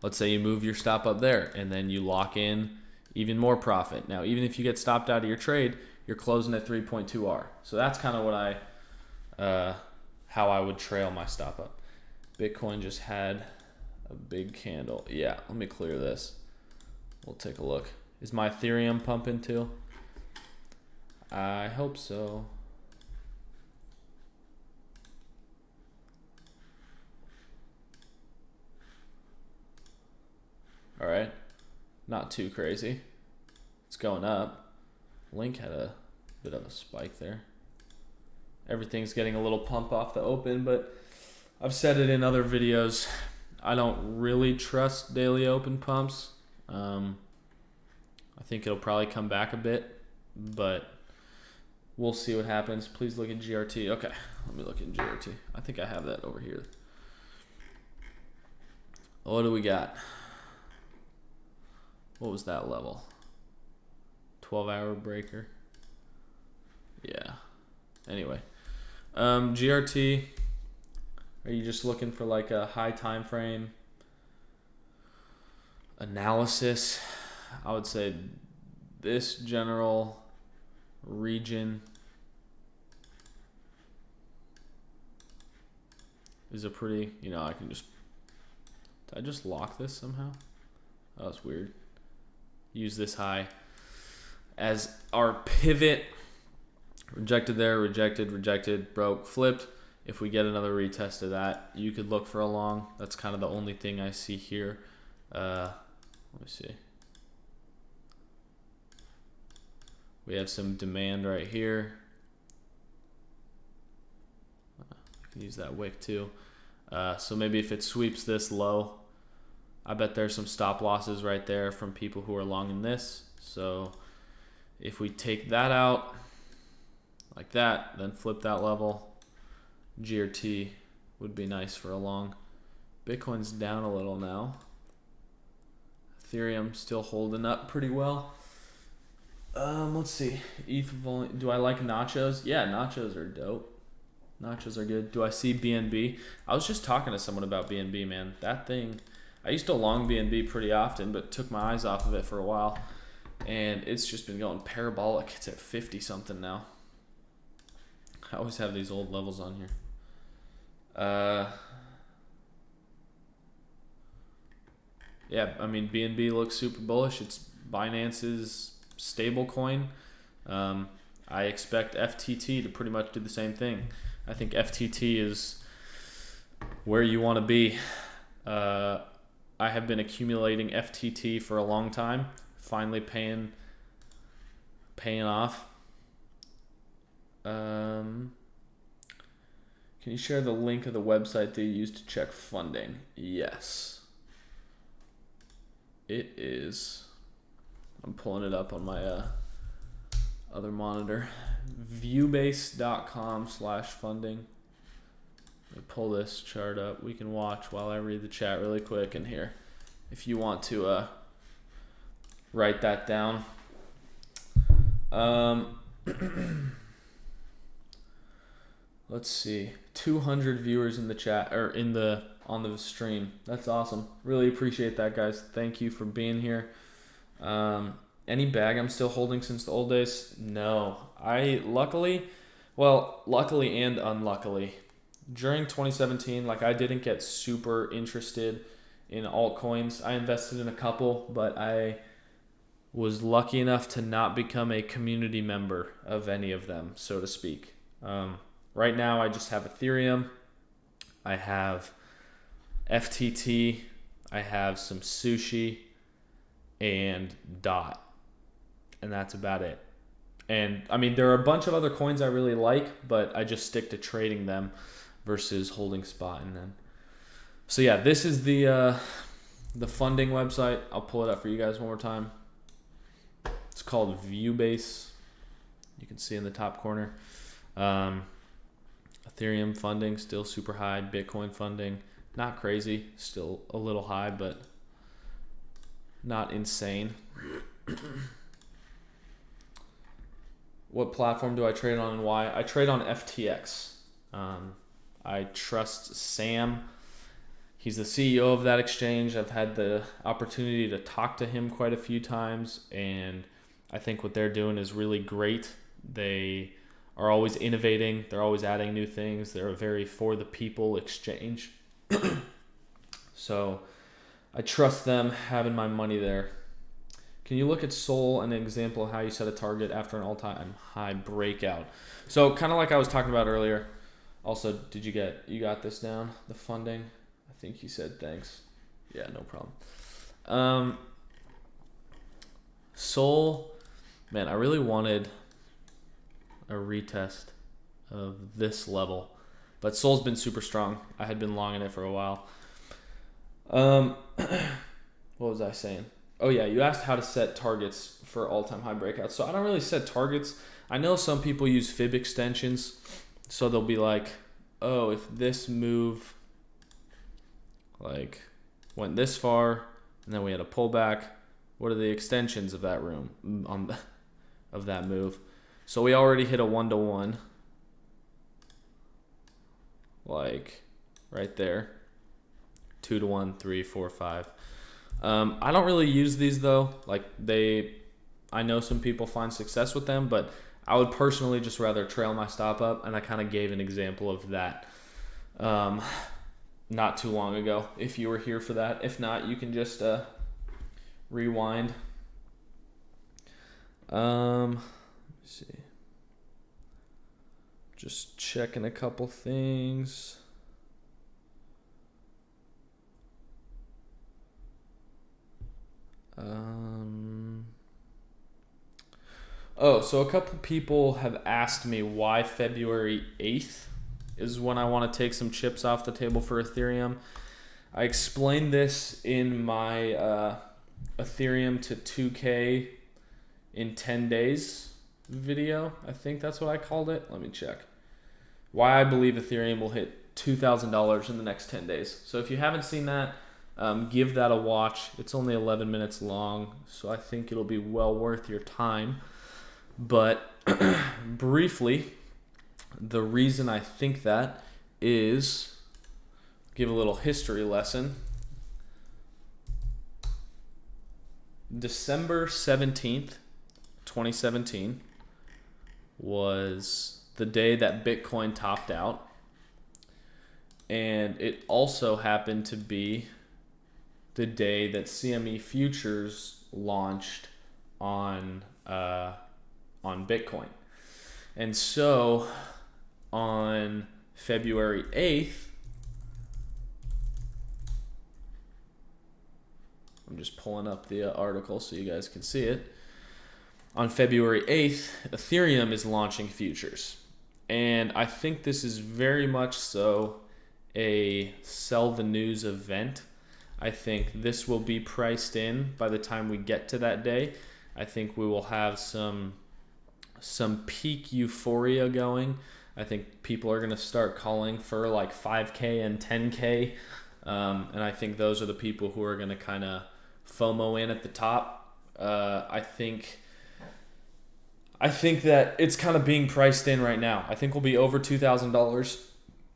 let's say you move your stop up there and then you lock in even more profit. Now, even if you get stopped out of your trade, you're closing at 3.2R. So that's kind of what how I would trail my stop up. Bitcoin just had a big candle. Yeah, let me clear this. We'll take a look. Is my Ethereum pumping too? I hope so. All right, not too crazy. It's going up. Link had a bit of a spike there. Everything's getting a little pump off the open, but I've said it in other videos. I don't really trust daily open pumps. I think it'll probably come back a bit, but we'll see what happens. Please look at GRT. Okay, let me look at GRT. I think I have that over here. What do we got? What was that level? 12-hour breaker. Yeah. Anyway, GRT. Are you just looking for like a high time frame analysis? I would say this general region is a pretty, I can just, did I just lock this somehow? Oh, that's weird. Use this high as our pivot. Rejected there, rejected, broke, flipped. If we get another retest of that, you could look for a long. That's kind of the only thing I see here. Let me see. We have some demand right here. You can use that wick too. So maybe if it sweeps this low, I bet there's some stop losses right there from people who are long in this. So if we take that out like that, then flip that level, GRT would be nice for a long. Bitcoin's down a little now. Ethereum still holding up pretty well. Let's see. ETH volume. Do I like nachos? Yeah, nachos are dope. Nachos are good. Do I see BNB? I was just talking to someone about BNB, man. That thing, I used to long BNB pretty often, but took my eyes off of it for a while. And it's just been going parabolic. It's at 50 something now. I always have these old levels on here. Yeah, I mean, BNB looks super bullish. It's Binance's stable coin. I expect FTT to pretty much do the same thing. I think FTT is where you want to be. I have been accumulating FTT for a long time. Finally paying off. Can you share the link of the website they use to check funding? Yes. It is. I'm pulling it up on my other monitor. Viewbase.com/funding. Let me pull this chart up. We can watch while I read the chat really quick in here. If you want to write that down. Let's see. 200 viewers in the chat or on the stream. That's awesome. Really appreciate that, guys. Thank you for being here. Any bag I'm still holding since the old days? No. Luckily and unluckily, during 2017, I didn't get super interested in altcoins. I invested in a couple, but I was lucky enough to not become a community member of any of them, so to speak. Right now, I just have Ethereum. I have FTT. I have some sushi and DOT. And that's about it. And I mean, there are a bunch of other coins I really like, but I just stick to trading them versus holding spot in them. So yeah, this is the the funding website, I'll pull it up for you guys one more time. It's called Viewbase. You can see in the top corner. Ethereum funding still super high. Bitcoin funding not crazy, still a little high, but not insane. What platform do I trade on and why? I trade on FTX. I trust Sam. He's the CEO of that exchange. I've had the opportunity to talk to him quite a few times, and I think what they're doing is really great. They are always innovating. They're always adding new things. They're a very for the people exchange. So I trust them having my money there. Can you look at Sol and an example of how you set a target after an all-time high breakout? So kind of like I was talking about earlier. Also, you got this down, the funding? I think you said thanks. Yeah, no problem. Sol, man, I really wanted a retest of this level, but Sol's been super strong. I had been long in it for a while. What was I saying? Oh yeah, you asked how to set targets for all-time high breakouts. So I don't really set targets. I know some people use fib extensions, so they'll be like, oh, if this move like went this far and then we had a pullback, what are the extensions of that of that move? So we already hit a 1-to-1, like right there. 2-to-1, 3, 4, 5. I don't really use these though. I know some people find success with them, but I would personally just rather trail my stop up, and I kind of gave an example of that not too long ago, if you were here for that. If not, you can just rewind. Let's see. Just checking a couple things. So a couple people have asked me why February 8th is when I want to take some chips off the table for Ethereum. I explained this in my Ethereum to 2K in 10 days video. I think that's what I called it. Let me check. Why I believe Ethereum will hit $2,000 in the next 10 days. So if you haven't seen that, give that a watch. It's only 11 minutes long, so I think it'll be well worth your time. But briefly, the reason I think that is, give a little history lesson. December 17th, 2017 was the day that Bitcoin topped out. And it also happened to be the day that CME futures launched on Bitcoin. And so on February 8th, I'm just pulling up the article so you guys can see it. On February 8th, Ethereum is launching futures. And I think this is very much so a sell the news event. I think this will be priced in by the time we get to that day. I think we will have some peak euphoria going. I think people are going to start calling for like 5K and 10K. And I think those are the people who are going to kind of FOMO in at the top. I think that it's kind of being priced in right now. I think we'll be over $2,000.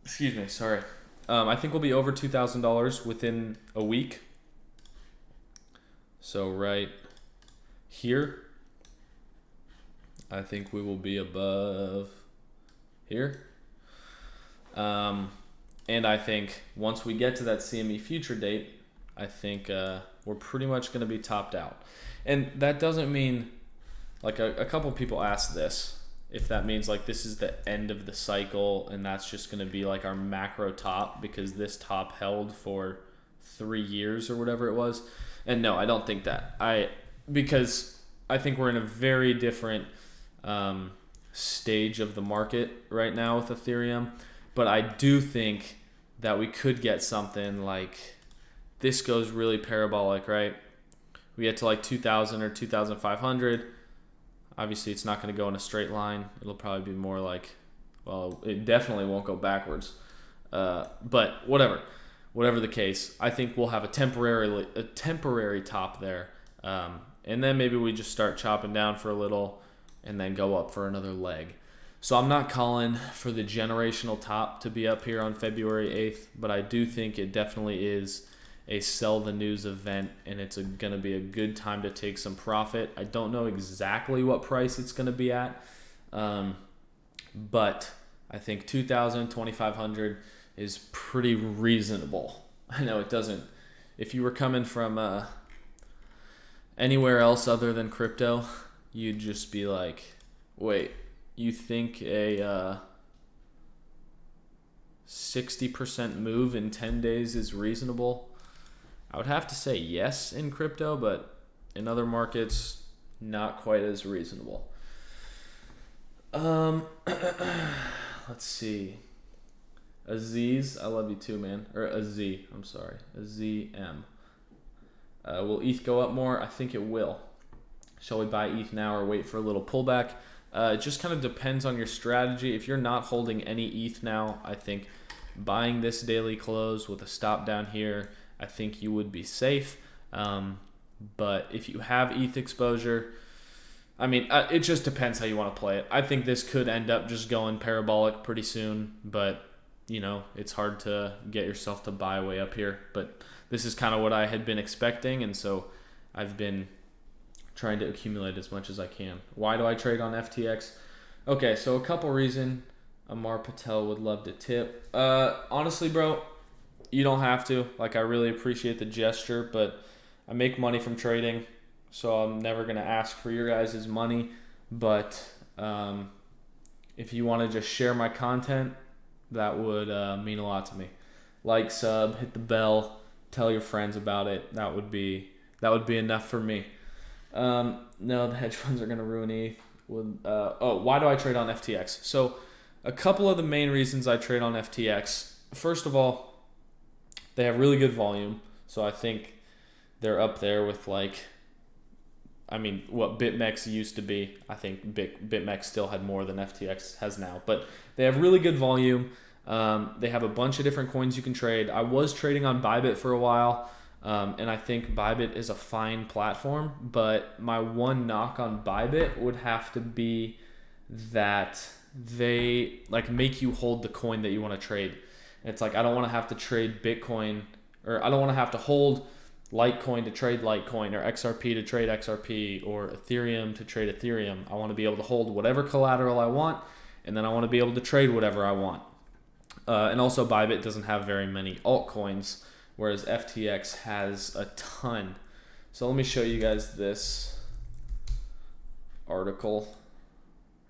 Excuse me, sorry. I think we'll be over $2,000 within a week. So right here, I think we will be above here. And I think once we get to that CME future date, I think we're pretty much going to be topped out. And that doesn't mean, like a couple people asked this, if that means like this is the end of the cycle and that's just going to be like our macro top because this top held for 3 years or whatever it was. And no, I don't think that. Because I think we're in a very different stage of the market right now with Ethereum. But I do think that we could get something like this goes really parabolic, right? We get to like 2,000 or 2,500. Obviously, it's not going to go in a straight line. It'll probably be more like, well, it definitely won't go backwards. But whatever the case, I think we'll have a temporary top there. And then maybe we just start chopping down for a little and then go up for another leg. So I'm not calling for the generational top to be up here on February 8th, but I do think it definitely is a sell the news event, and it's going to be a good time to take some profit. I don't know exactly what price it's going to be at, but I think 2,000, 2,500 is pretty reasonable. I know it doesn't. If you were coming from anywhere else other than crypto, you'd just be like, wait, you think a 60% move in 10 days is reasonable? I would have to say yes in crypto, but in other markets, not quite as reasonable. Let's see. Aziz, I love you too, man. Or Azim. Will ETH go up more? I think it will. Shall we buy ETH now or wait for a little pullback? It just kind of depends on your strategy. If you're not holding any ETH now, I think buying this daily close with a stop down here, I think you would be safe. But if you have ETH exposure, I mean, it just depends how you want to play it. I think this could end up just going parabolic pretty soon, but it's hard to get yourself to buy way up here. But this is kind of what I had been expecting, and so I've been trying to accumulate as much as I can. Why do I trade on FTX? Okay, so a couple reasons. Amar Patel would love to tip. Honestly, bro, you don't have to. Like, I really appreciate the gesture, but I make money from trading, so I'm never going to ask for your guys' money. But if you want to just share my content, that would mean a lot to me. Like, sub, hit the bell, tell your friends about it. That would be enough for me. No, the hedge funds are going to ruin ETH. Why do I trade on FTX? So a couple of the main reasons I trade on FTX. First of all, they have really good volume. So I think they're up there with what BitMEX used to be. I think BitMEX still had more than FTX has now. But they have really good volume. They have a bunch of different coins you can trade. I was trading on Bybit for a while. And I think Bybit is a fine platform, but my one knock on Bybit would have to be that they make you hold the coin that you want to trade. It's like, I don't want to have to trade Bitcoin, or I don't want to have to hold Litecoin to trade Litecoin, or XRP to trade XRP, or Ethereum to trade Ethereum. I want to be able to hold whatever collateral I want, and then I want to be able to trade whatever I want. And also Bybit doesn't have very many altcoins, whereas FTX has a ton. So let me show you guys this article,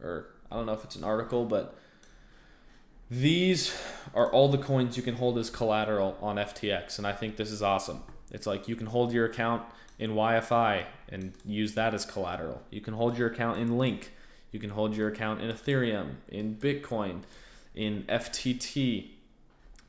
or I don't know if it's an article, but these are all the coins you can hold as collateral on FTX, and I think this is awesome. It's like you can hold your account in YFI and use that as collateral. You can hold your account in Link. You can hold your account in Ethereum, in Bitcoin, in FTT.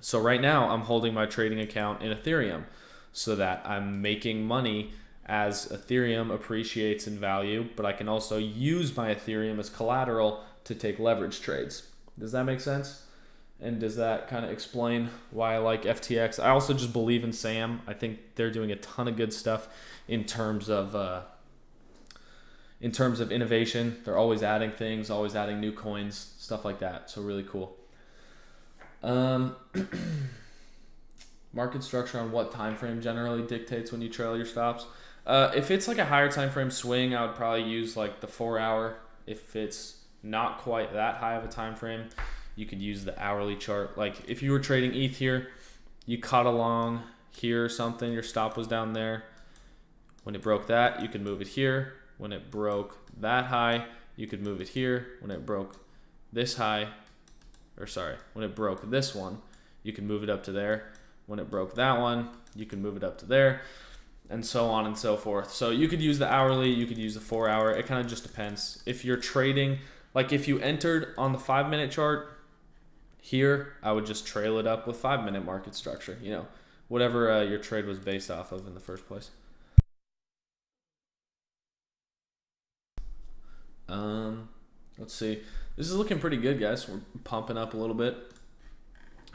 So right now I'm holding my trading account in Ethereum so that I'm making money as Ethereum appreciates in value, but I can also use my Ethereum as collateral to take leverage trades. Does that make sense? And does that kind of explain why I like FTX? I also just believe in Sam. I think they're doing a ton of good stuff in terms of innovation. They're always adding things, always adding new coins, stuff like that. So really cool. Market structure on what time frame generally dictates when you trail your stops? If it's like a higher time frame swing, I would probably use like the 4 hour. If it's not quite that high of a time frame, you could use the hourly chart. Like if you were trading ETH here, you caught along here or something, your stop was down there. When it broke that, you could move it here. When it broke that high, you could move it here. When it broke this high, when it broke this one, you can move it up to there. When it broke that one, you can move it up to there, and so on and so forth. So you could use the hourly, you could use the 4 hour. It kind of just depends. If you're trading, like if you entered on the 5 minute chart here, I would just trail it up with 5 minute market structure. whatever your trade was based off of in the first place. Let's see. This is looking pretty good, guys. We're pumping up a little bit.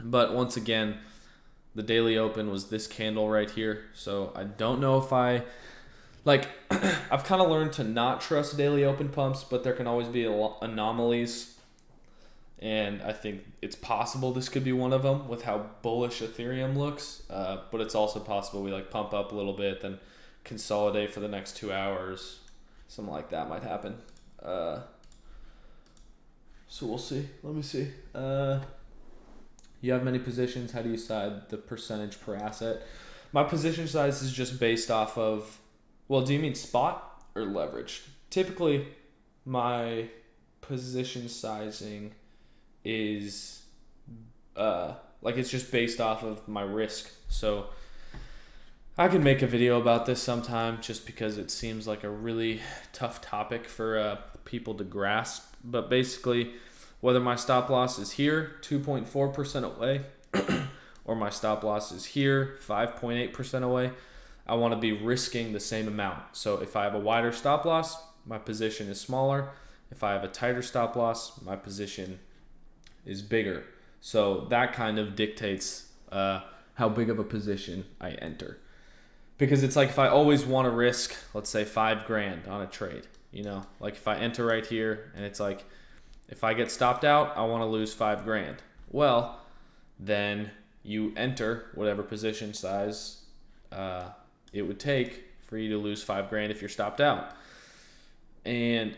But once again, the daily open was this candle right here. So I don't know if I've kind of learned to not trust daily open pumps, but there can always be anomalies. And I think it's possible this could be one of them with how bullish Ethereum looks. But it's also possible we pump up a little bit, then consolidate for the next 2 hours. Something like that might happen. So we'll see. Let me see. You have many positions. How do you decide the percentage per asset? My position size is just based off of, well, do you mean spot or leveraged? Typically, my position sizing is it's just based off of my risk. So I can make a video about this sometime just because it seems like a really tough topic for people to grasp. But basically, whether my stop loss is here, 2.4% away, or my stop loss is here, 5.8% away, I want to be risking the same amount. So if I have a wider stop loss, my position is smaller. If I have a tighter stop loss, my position is bigger. So that kind of dictates how big of a position I enter. Because it's like if I always want to risk, let's say $5,000 on a trade, if I enter right here and it's like, if I get stopped out, I want to lose $5,000. Well, then you enter whatever position size it would take for you to lose $5,000 if you're stopped out. And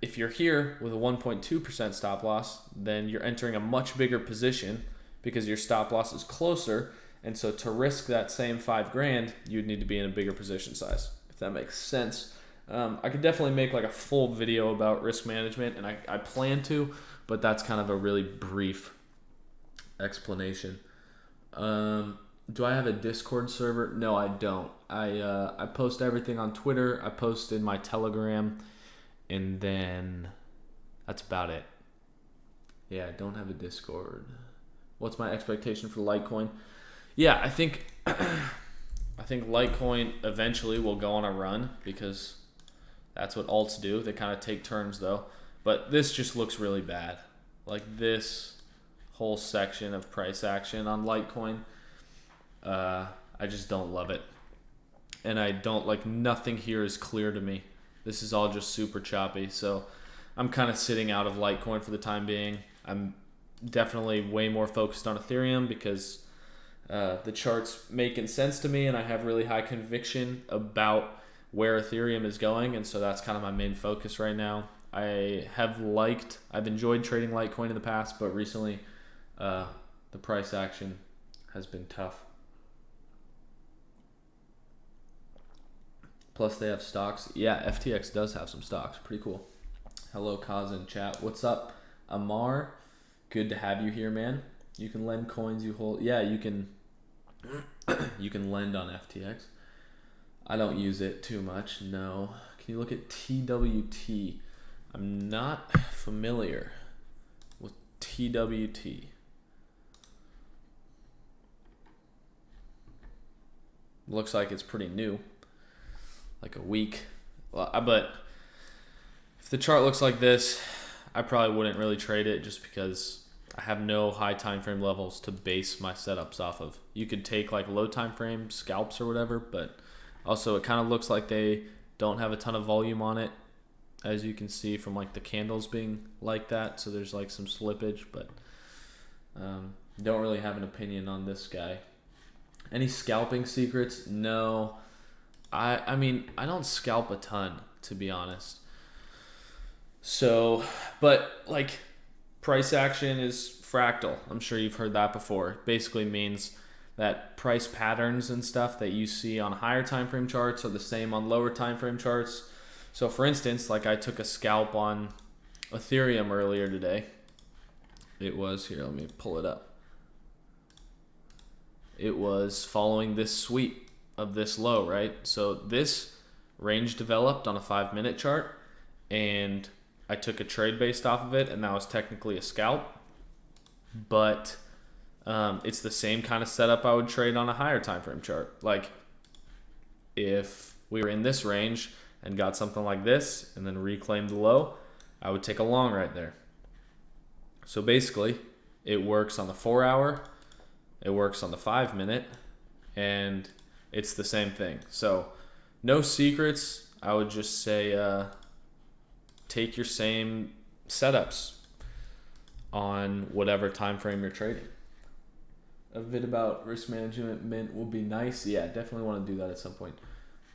if you're here with a 1.2% stop loss, then you're entering a much bigger position because your stop loss is closer. And so to risk that same $5,000, you'd need to be in a bigger position size, if that makes sense. I could definitely make a full video about risk management, and I plan to, but that's kind of a really brief explanation. Do I have a Discord server? No, I don't. I post everything on Twitter. I post in my Telegram, and then that's about it. Yeah, I don't have a Discord. What's my expectation for Litecoin? Yeah, I think Litecoin eventually will go on a run because that's what alts do. They kind of take turns though. But this just looks really bad. This whole section of price action on Litecoin, I just don't love it. And I don't nothing here is clear to me. This is all just super choppy. So I'm kind of sitting out of Litecoin for the time being. I'm definitely way more focused on Ethereum because the chart's making sense to me and I have really high conviction about where Ethereum is going, and so that's kind of my main focus right now. I've enjoyed trading Litecoin in the past, but recently the price action has been tough. Plus they have stocks. Yeah, FTX does have some stocks. Pretty cool. Hello, Kaz in chat. What's up, Amar? Good to have you here, man. You can lend coins you hold. Yeah, you can lend on FTX. I don't use it too much, no. Can you look at TWT? I'm not familiar with TWT. Looks like it's pretty new. A week. But if the chart looks like this, I probably wouldn't really trade it just because I have no high time frame levels to base my setups off of. You could take low time frame scalps or whatever, but also it kind of looks like they don't have a ton of volume on it, as you can see from the candles being like that. So there's some slippage, but don't really have an opinion on this guy. Any scalping secrets? No. I mean, I don't scalp a ton, to be honest. So, but price action is fractal. I'm sure you've heard that before. It basically means that price patterns and stuff that you see on higher time frame charts are the same on lower time frame charts. So for instance, I took a scalp on Ethereum earlier today. It was, here, let me pull it up. It was following this sweep of this low, right? So this range developed on a 5-minute chart, and I took a trade based off of it, and that was technically a scalp. But It's the same kind of setup I would trade on a higher time frame chart. Like if we were in this range and got something like this and then reclaimed the low, I would take a long right there. So basically, it works on the 4 hour, it works on the 5 minute, and it's the same thing. So no secrets. I would just say take your same setups on whatever time frame you're trading. A vid about risk management mint will be nice. Yeah, definitely want to do that at some point.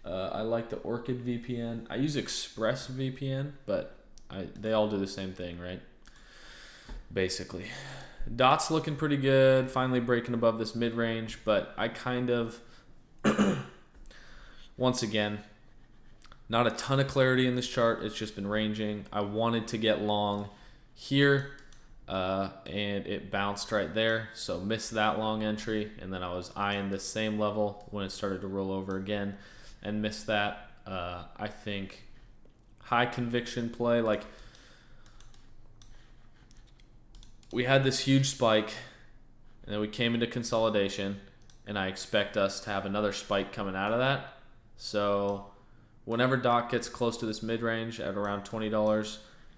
I like the Orchid VPN. I use Express VPN, but they all do the same thing, right? Basically. Dot's looking pretty good. Finally breaking above this mid-range, but I kind of, once again, not a ton of clarity in this chart. It's just been ranging. I wanted to get long here, and it bounced right there, so missed that long entry, and then I was eyeing this same level when it started to roll over again and missed that. I think high conviction play, like we had this huge spike and then we came into consolidation, and I expect us to have another spike coming out of that. So whenever DOT gets close to this mid-range at around $20,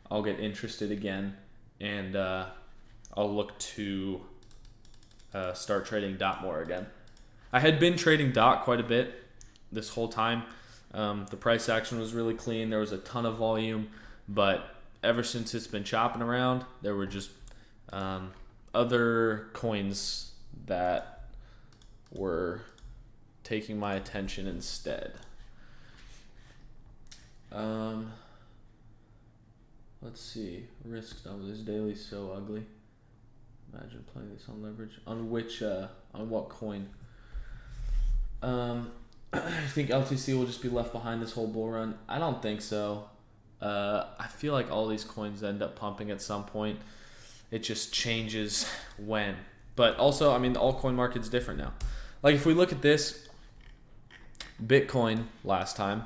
I'll get interested again, and I'll look to start trading DOT more again. I had been trading DOT quite a bit this whole time. The price action was really clean. There was a ton of volume, but ever since it's been chopping around, there were just other coins that were taking my attention instead. Let's see. Risks on this daily so ugly. Imagine playing this on leverage. On which on what coin? I think LTC will just be left behind this whole bull run. I don't think so. I feel like all these coins end up pumping at some point. It just changes when. But also, I mean, the altcoin market's different now. Like if we look at this, Bitcoin last time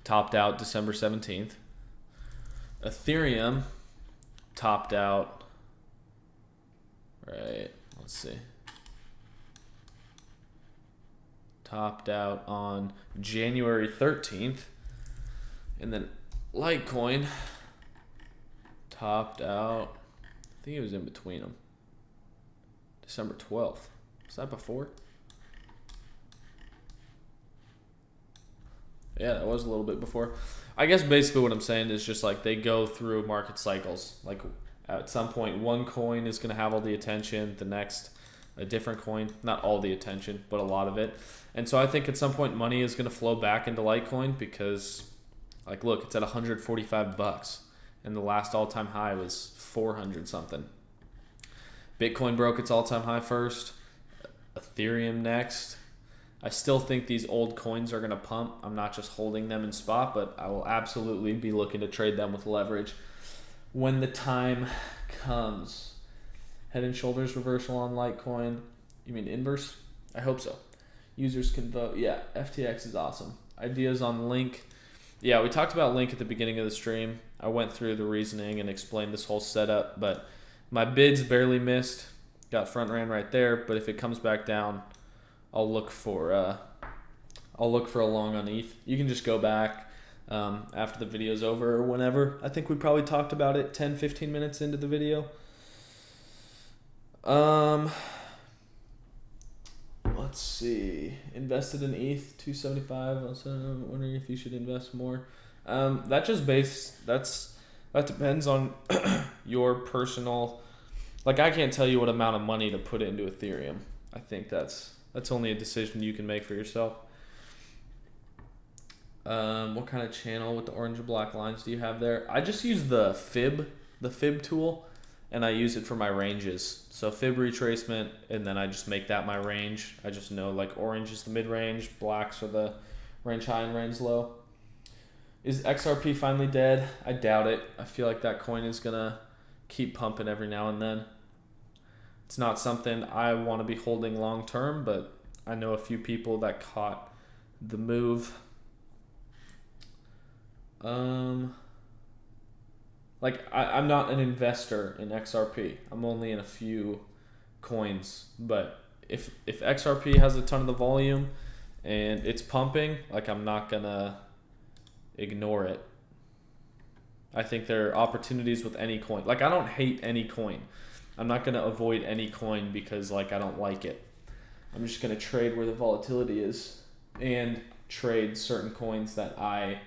topped out December 17th. Ethereum topped out, right, let's see. Topped out on January 13th. And then Litecoin topped out, I think it was in between them, December 12th. Was that before? Yeah, that was a little bit before. I guess basically what I'm saying is just like they go through market cycles. Like at some point, one coin is going to have all the attention, the next, a different coin, not all the attention, but a lot of it. And so I think at some point money is going to flow back into Litecoin because, like, look, it's at $145, and the last all-time high was 400 something. Bitcoin broke its all-time high first. Ethereum next. I still think these old coins are going to pump. I'm not just holding them in spot, but I will absolutely be looking to trade them with leverage when the time comes. Head and shoulders reversal on Litecoin. You mean inverse? I hope so. Users can vote. Yeah, FTX is awesome. Ideas on Link. Yeah, we talked about Link at the beginning of the stream. I went through the reasoning and explained this whole setup, but my bids barely missed. Got front ran right there, but if it comes back down, I'll look for a long on ETH. You can just go back after the video's over or whenever. I think we probably talked about it 10-15 minutes into the video. Let's see. Invested in ETH 275. Also wondering if you should invest more. That depends on your personal. Like I can't tell you what amount of money to put into Ethereum. I think that's only a decision you can make for yourself. What kind of channel with the orange and black lines do you have there? I just use the fib tool, and I use it for my ranges. So fib retracement, and then I just make that my range. I just know like orange is the mid-range, blacks are the range high and range low. Is XRP finally dead? I doubt it. I feel like that coin is gonna keep pumping every now and then. It's not something I want to be holding long term, but I know a few people that caught the move. Like I'm not an investor in XRP. I'm only in a few coins. But if XRP has a ton of the volume and it's pumping, like, I'm not gonna ignore it. I think there are opportunities with any coin. Like, I don't hate any coin. I'm not gonna avoid any coin because, like, I don't like it. I'm just gonna trade where the volatility is and trade certain coins that I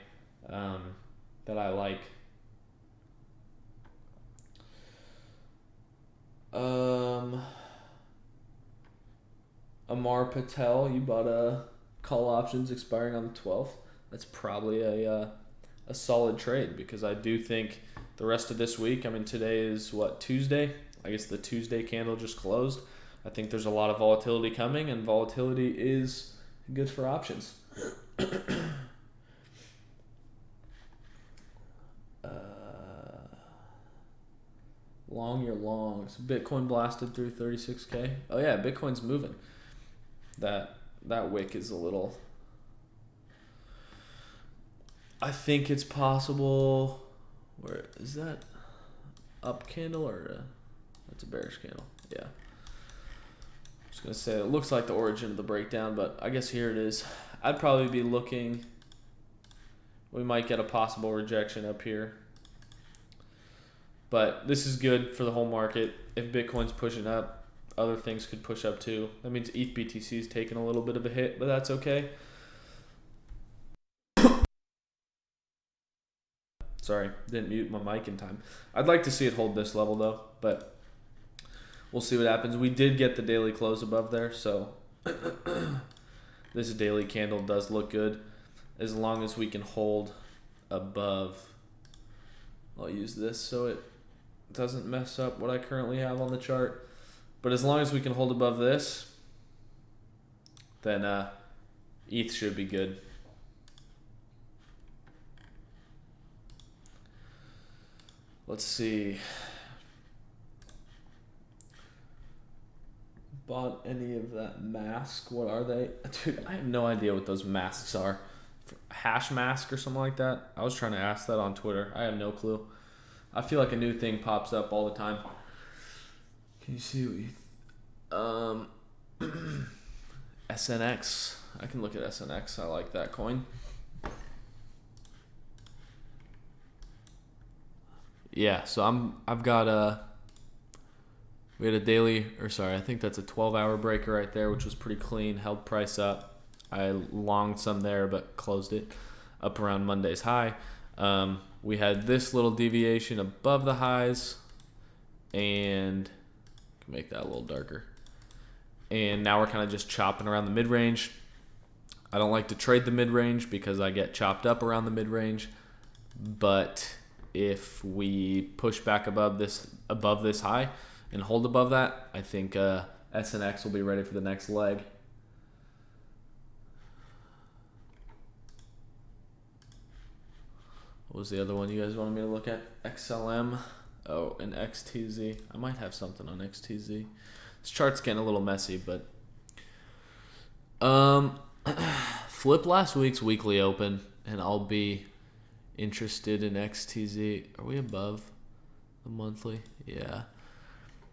like. Amar Patel, you bought a call options expiring on the 12th. That's probably a solid trade, because I do think the rest of this week, I mean, today is what, Tuesday? I guess the Tuesday candle just closed. I think there's a lot of volatility coming, and volatility is good for options. Long your longs. Bitcoin blasted through 36K. Oh yeah, Bitcoin's moving. That wick is a little... I think it's possible... Where is that? Up candle or... that's a bearish candle. Yeah. I was going to say, it looks like the origin of the breakdown, but I guess here it is. I'd probably be looking... We might get a possible rejection up here. But this is good for the whole market. If Bitcoin's pushing up, other things could push up too. That means ETH BTC is taking a little bit of a hit, but that's okay. Sorry, didn't mute my mic in time. I'd like to see it hold this level though, but we'll see what happens. We did get the daily close above there, so this daily candle does look good as long as we can hold above. I'll use this so it doesn't mess up what I currently have on the chart. But as long as we can hold above this, then ETH should be good. Let's see. Bought any of that mask? What are they? Dude, I have no idea what those masks are. Hash mask or something like that? I was trying to ask that on Twitter. I have no clue. I feel like a new thing pops up all the time. Can you see what you... SNX. I can look at SNX. I like that coin. Yeah, so I've got we had a daily, or sorry, I think that's a 12-hour breaker right there, which was pretty clean, held price up. I longed some there, but closed it up around Monday's high. We had this little deviation above the highs, and make that a little darker. And now we're kind of just chopping around the mid-range. I don't like to trade the mid-range because I get chopped up around the mid-range, but if we push back above this high and hold above that, I think SNX will be ready for the next leg. What was the other one you guys wanted me to look at? XLM. Oh, and XTZ. I might have something on XTZ. This chart's getting a little messy, but flip last week's weekly open, and I'll be interested in XTZ. Are we above the monthly? Yeah.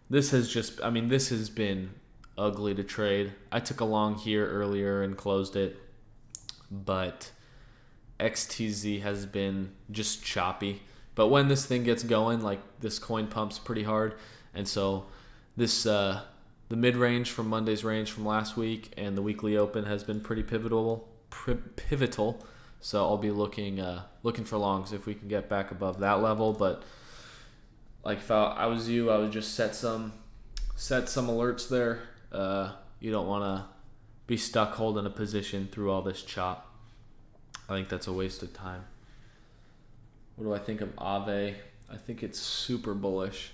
This has been ugly to trade. I took a long here earlier and closed it, but XTZ has been just choppy. But when this thing gets going, like, this coin pumps pretty hard, and so this the mid-range from Monday's range from last week and the weekly open has been pretty pivotal. So I'll be looking for longs if we can get back above that level. But like, if I was you, I would just set some alerts there. You don't want to be stuck holding a position through all this chop. I think that's a waste of time. What do I think of Aave? I think it's super bullish,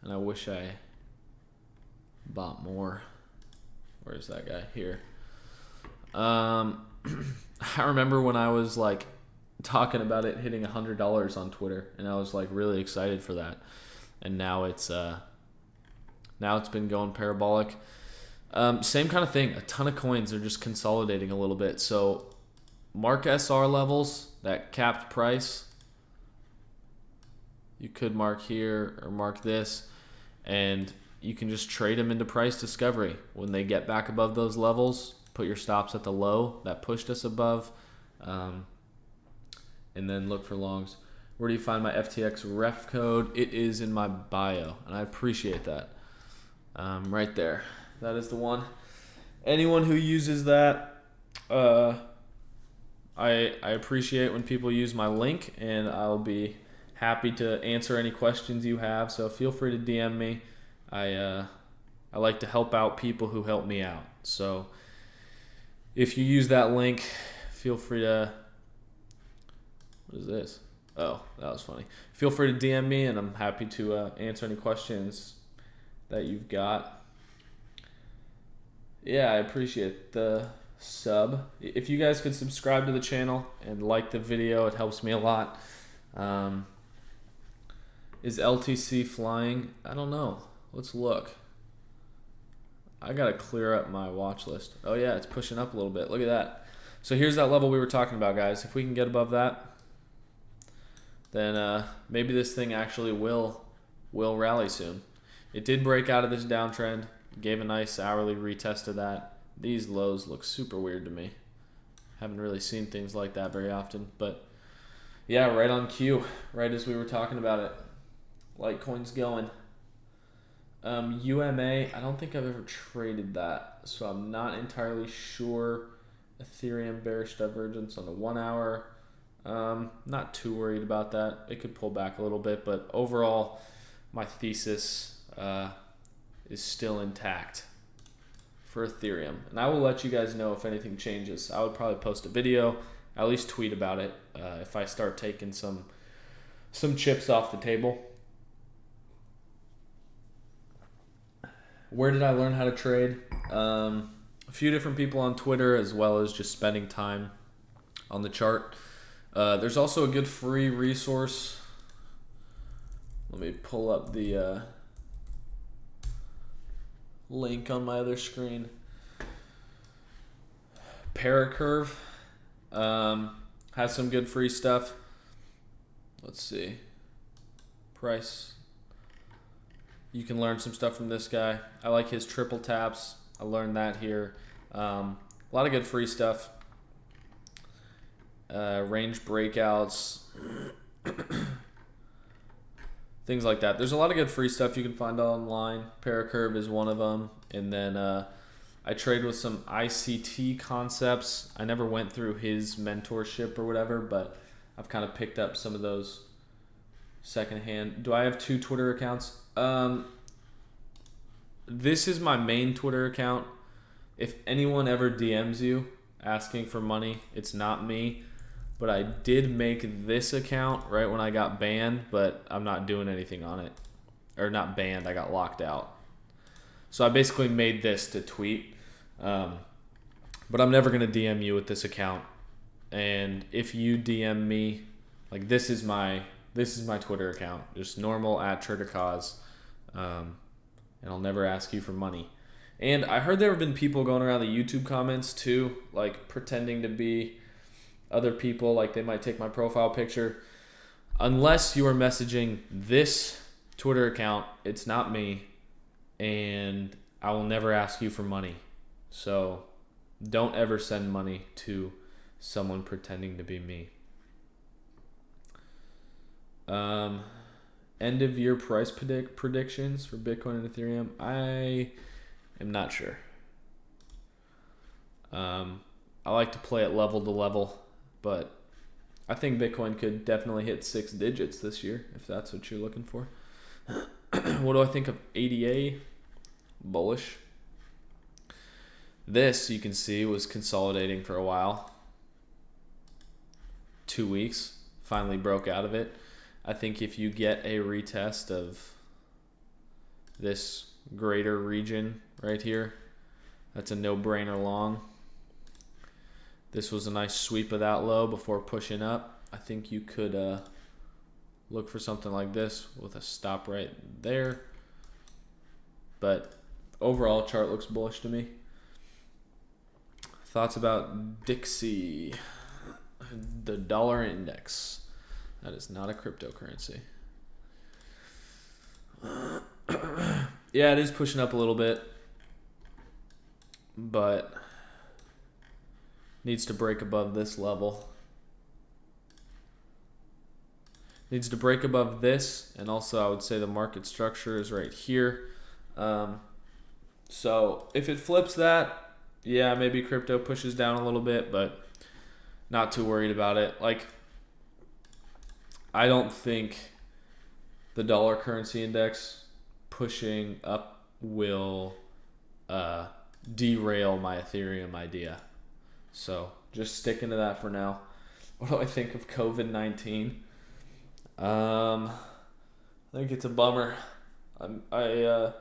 and I wish I bought more. Where's that guy? Here. I remember when I was like talking about it hitting $100 on Twitter, and I was like really excited for that. And now it's been going parabolic. Same kind of thing. A ton of coins are just consolidating a little bit. So mark SR levels, that capped price. You could mark here or mark this, and you can just trade them into price discovery. When they get back above those levels, put your stops at the low that pushed us above, and then look for longs. Where do you find my FTX ref code? It is in my bio, and I appreciate that. Right there. That is the one. Anyone who uses that, I appreciate when people use my link, and I'll be happy to answer any questions you have. So feel free to DM me. I like to help out people who help me out. So if you use that link, feel free to. What is this? Oh, that was funny. Feel free to DM me, and I'm happy to answer any questions that you've got. Yeah, I appreciate the sub. If you guys could subscribe to the channel and like the video, it helps me a lot. Is LTC flying? I don't know. Let's look. I gotta clear up my watch list. Oh yeah, it's pushing up a little bit. Look at that. So here's that level we were talking about, guys. If we can get above that, then maybe this thing actually will rally soon. It did break out of this downtrend, gave a nice hourly retest of that. These lows look super weird to me. Haven't really seen things like that very often, but yeah, right on cue, right as we were talking about it. Litecoin's going. UMA, I don't think I've ever traded that, so I'm not entirely sure. Ethereum bearish divergence on the 1 hour. Not too worried about that. It could pull back a little bit, but overall, my thesis is still intact for Ethereum. And I will let you guys know if anything changes. I would probably post a video, at least tweet about it, if I start taking some chips off the table. Where did I learn how to trade? A few different people on Twitter, as well as just spending time on the chart. There's also a good free resource. Let me pull up the link on my other screen. Paracurve has some good free stuff. Let's see. Price. You can learn some stuff from this guy. I like his triple taps. I learned that here. A lot of good free stuff. Range breakouts. Things like that. There's a lot of good free stuff you can find online. Paracurve is one of them. And then I trade with some ICT concepts. I never went through his mentorship or whatever, but I've kind of picked up some of those secondhand. Do I have 2 Twitter accounts? This is my main Twitter account. If anyone ever DMs you asking for money, it's not me. But I did make this account right when I got banned, but I'm not doing anything on it. Or not banned, I got locked out. So I basically made this to tweet. But I'm never going to DM you with this account. And if you DM me, like this is my Twitter account. Just normal @TriggerCause. And I'll never ask you for money. And I heard there have been people going around the YouTube comments too, like pretending to be other people, like they might take my profile picture. Unless you are messaging this Twitter account, it's not me, and I will never ask you for money. So don't ever send money to someone pretending to be me. End of year price predictions for Bitcoin and Ethereum. I am not sure. I like to play it level to level, but I think Bitcoin could definitely hit 6 digits this year if that's what you're looking for. What do I think of ADA? Bullish. This, you can see, was consolidating for a while. 2 weeks. Finally broke out of it. I think if you get a retest of this greater region right here, that's a no-brainer long. This was a nice sweep of that low before pushing up. I think you could look for something like this with a stop right there. But overall, chart looks bullish to me. Thoughts about Dixie, the dollar index. That is not a cryptocurrency. Yeah, it is pushing up a little bit, but needs to break above this level. Needs to break above this, and also I would say the market structure is right here. So if it flips that, yeah, maybe crypto pushes down a little bit, but not too worried about it. Like, I don't think the dollar currency index pushing up will derail my Ethereum idea. So just sticking to that for now. What do I think of COVID-19? I think it's a bummer. I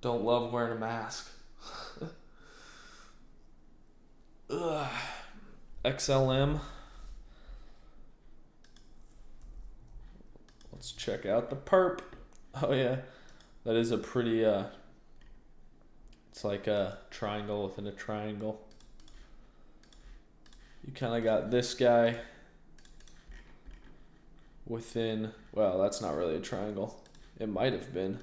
don't love wearing a mask. Ugh. XLM. Let's check out the perp. Oh yeah, that is a pretty it's like a triangle within a triangle. You kind of got this guy within, well, that's not really a triangle. It might have been.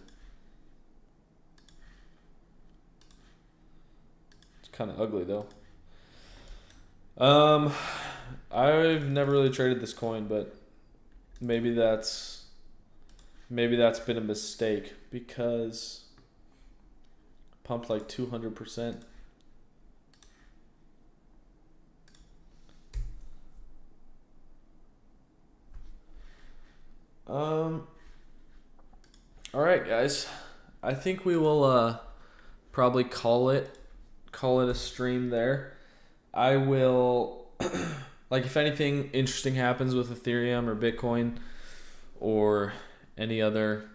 It's kind of ugly though. I've never really traded this coin, but maybe that's been a mistake because it pumped like 200%. All right, guys. I think we will probably call it a stream there. I will like, if anything interesting happens with Ethereum or Bitcoin or any other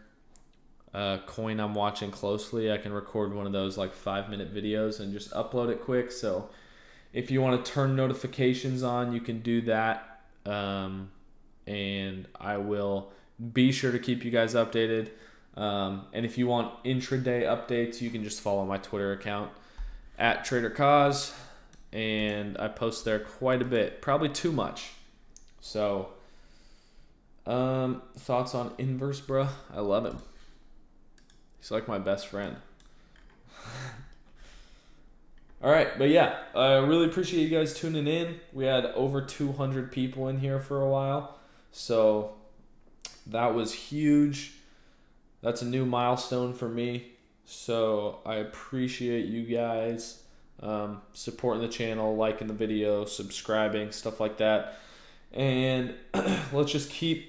coin I'm watching closely, I can record one of those like 5-minute videos and just upload it quick. So if you want to turn notifications on, you can do that. And I will be sure to keep you guys updated. And if you want intraday updates, you can just follow my Twitter account at TraderCause. And I post there quite a bit, probably too much. So, thoughts on Inverse, bro? I love him. He's like my best friend. All right, but yeah, I really appreciate you guys tuning in. We had over 200 people in here for a while, so that was huge. That's a new milestone for me. So I appreciate you guys supporting the channel, liking the video, subscribing, stuff like that. And let's just keep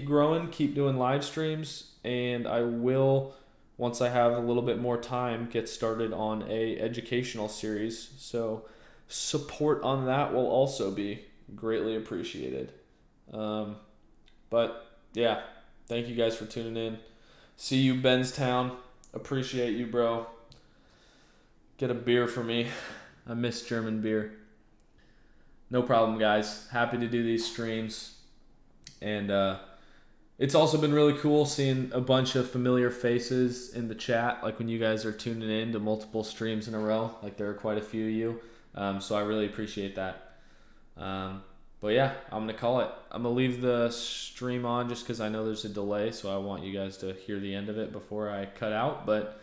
growing, keep doing live streams, and I will, once I have a little bit more time, get started on a educational series. So support on that will also be greatly appreciated. But yeah, thank you guys for tuning in. See you, Benstown. Appreciate you, bro. Get a beer for me. I miss German beer. No problem, guys. Happy to do these streams. And it's also been really cool seeing a bunch of familiar faces in the chat, like when you guys are tuning in to multiple streams in a row. Like, there are quite a few of you. So I really appreciate that. But yeah, I'm going to call it. I'm going to leave the stream on just because I know there's a delay, so I want you guys to hear the end of it before I cut out. But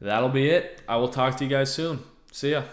that'll be it. I will talk to you guys soon. See ya.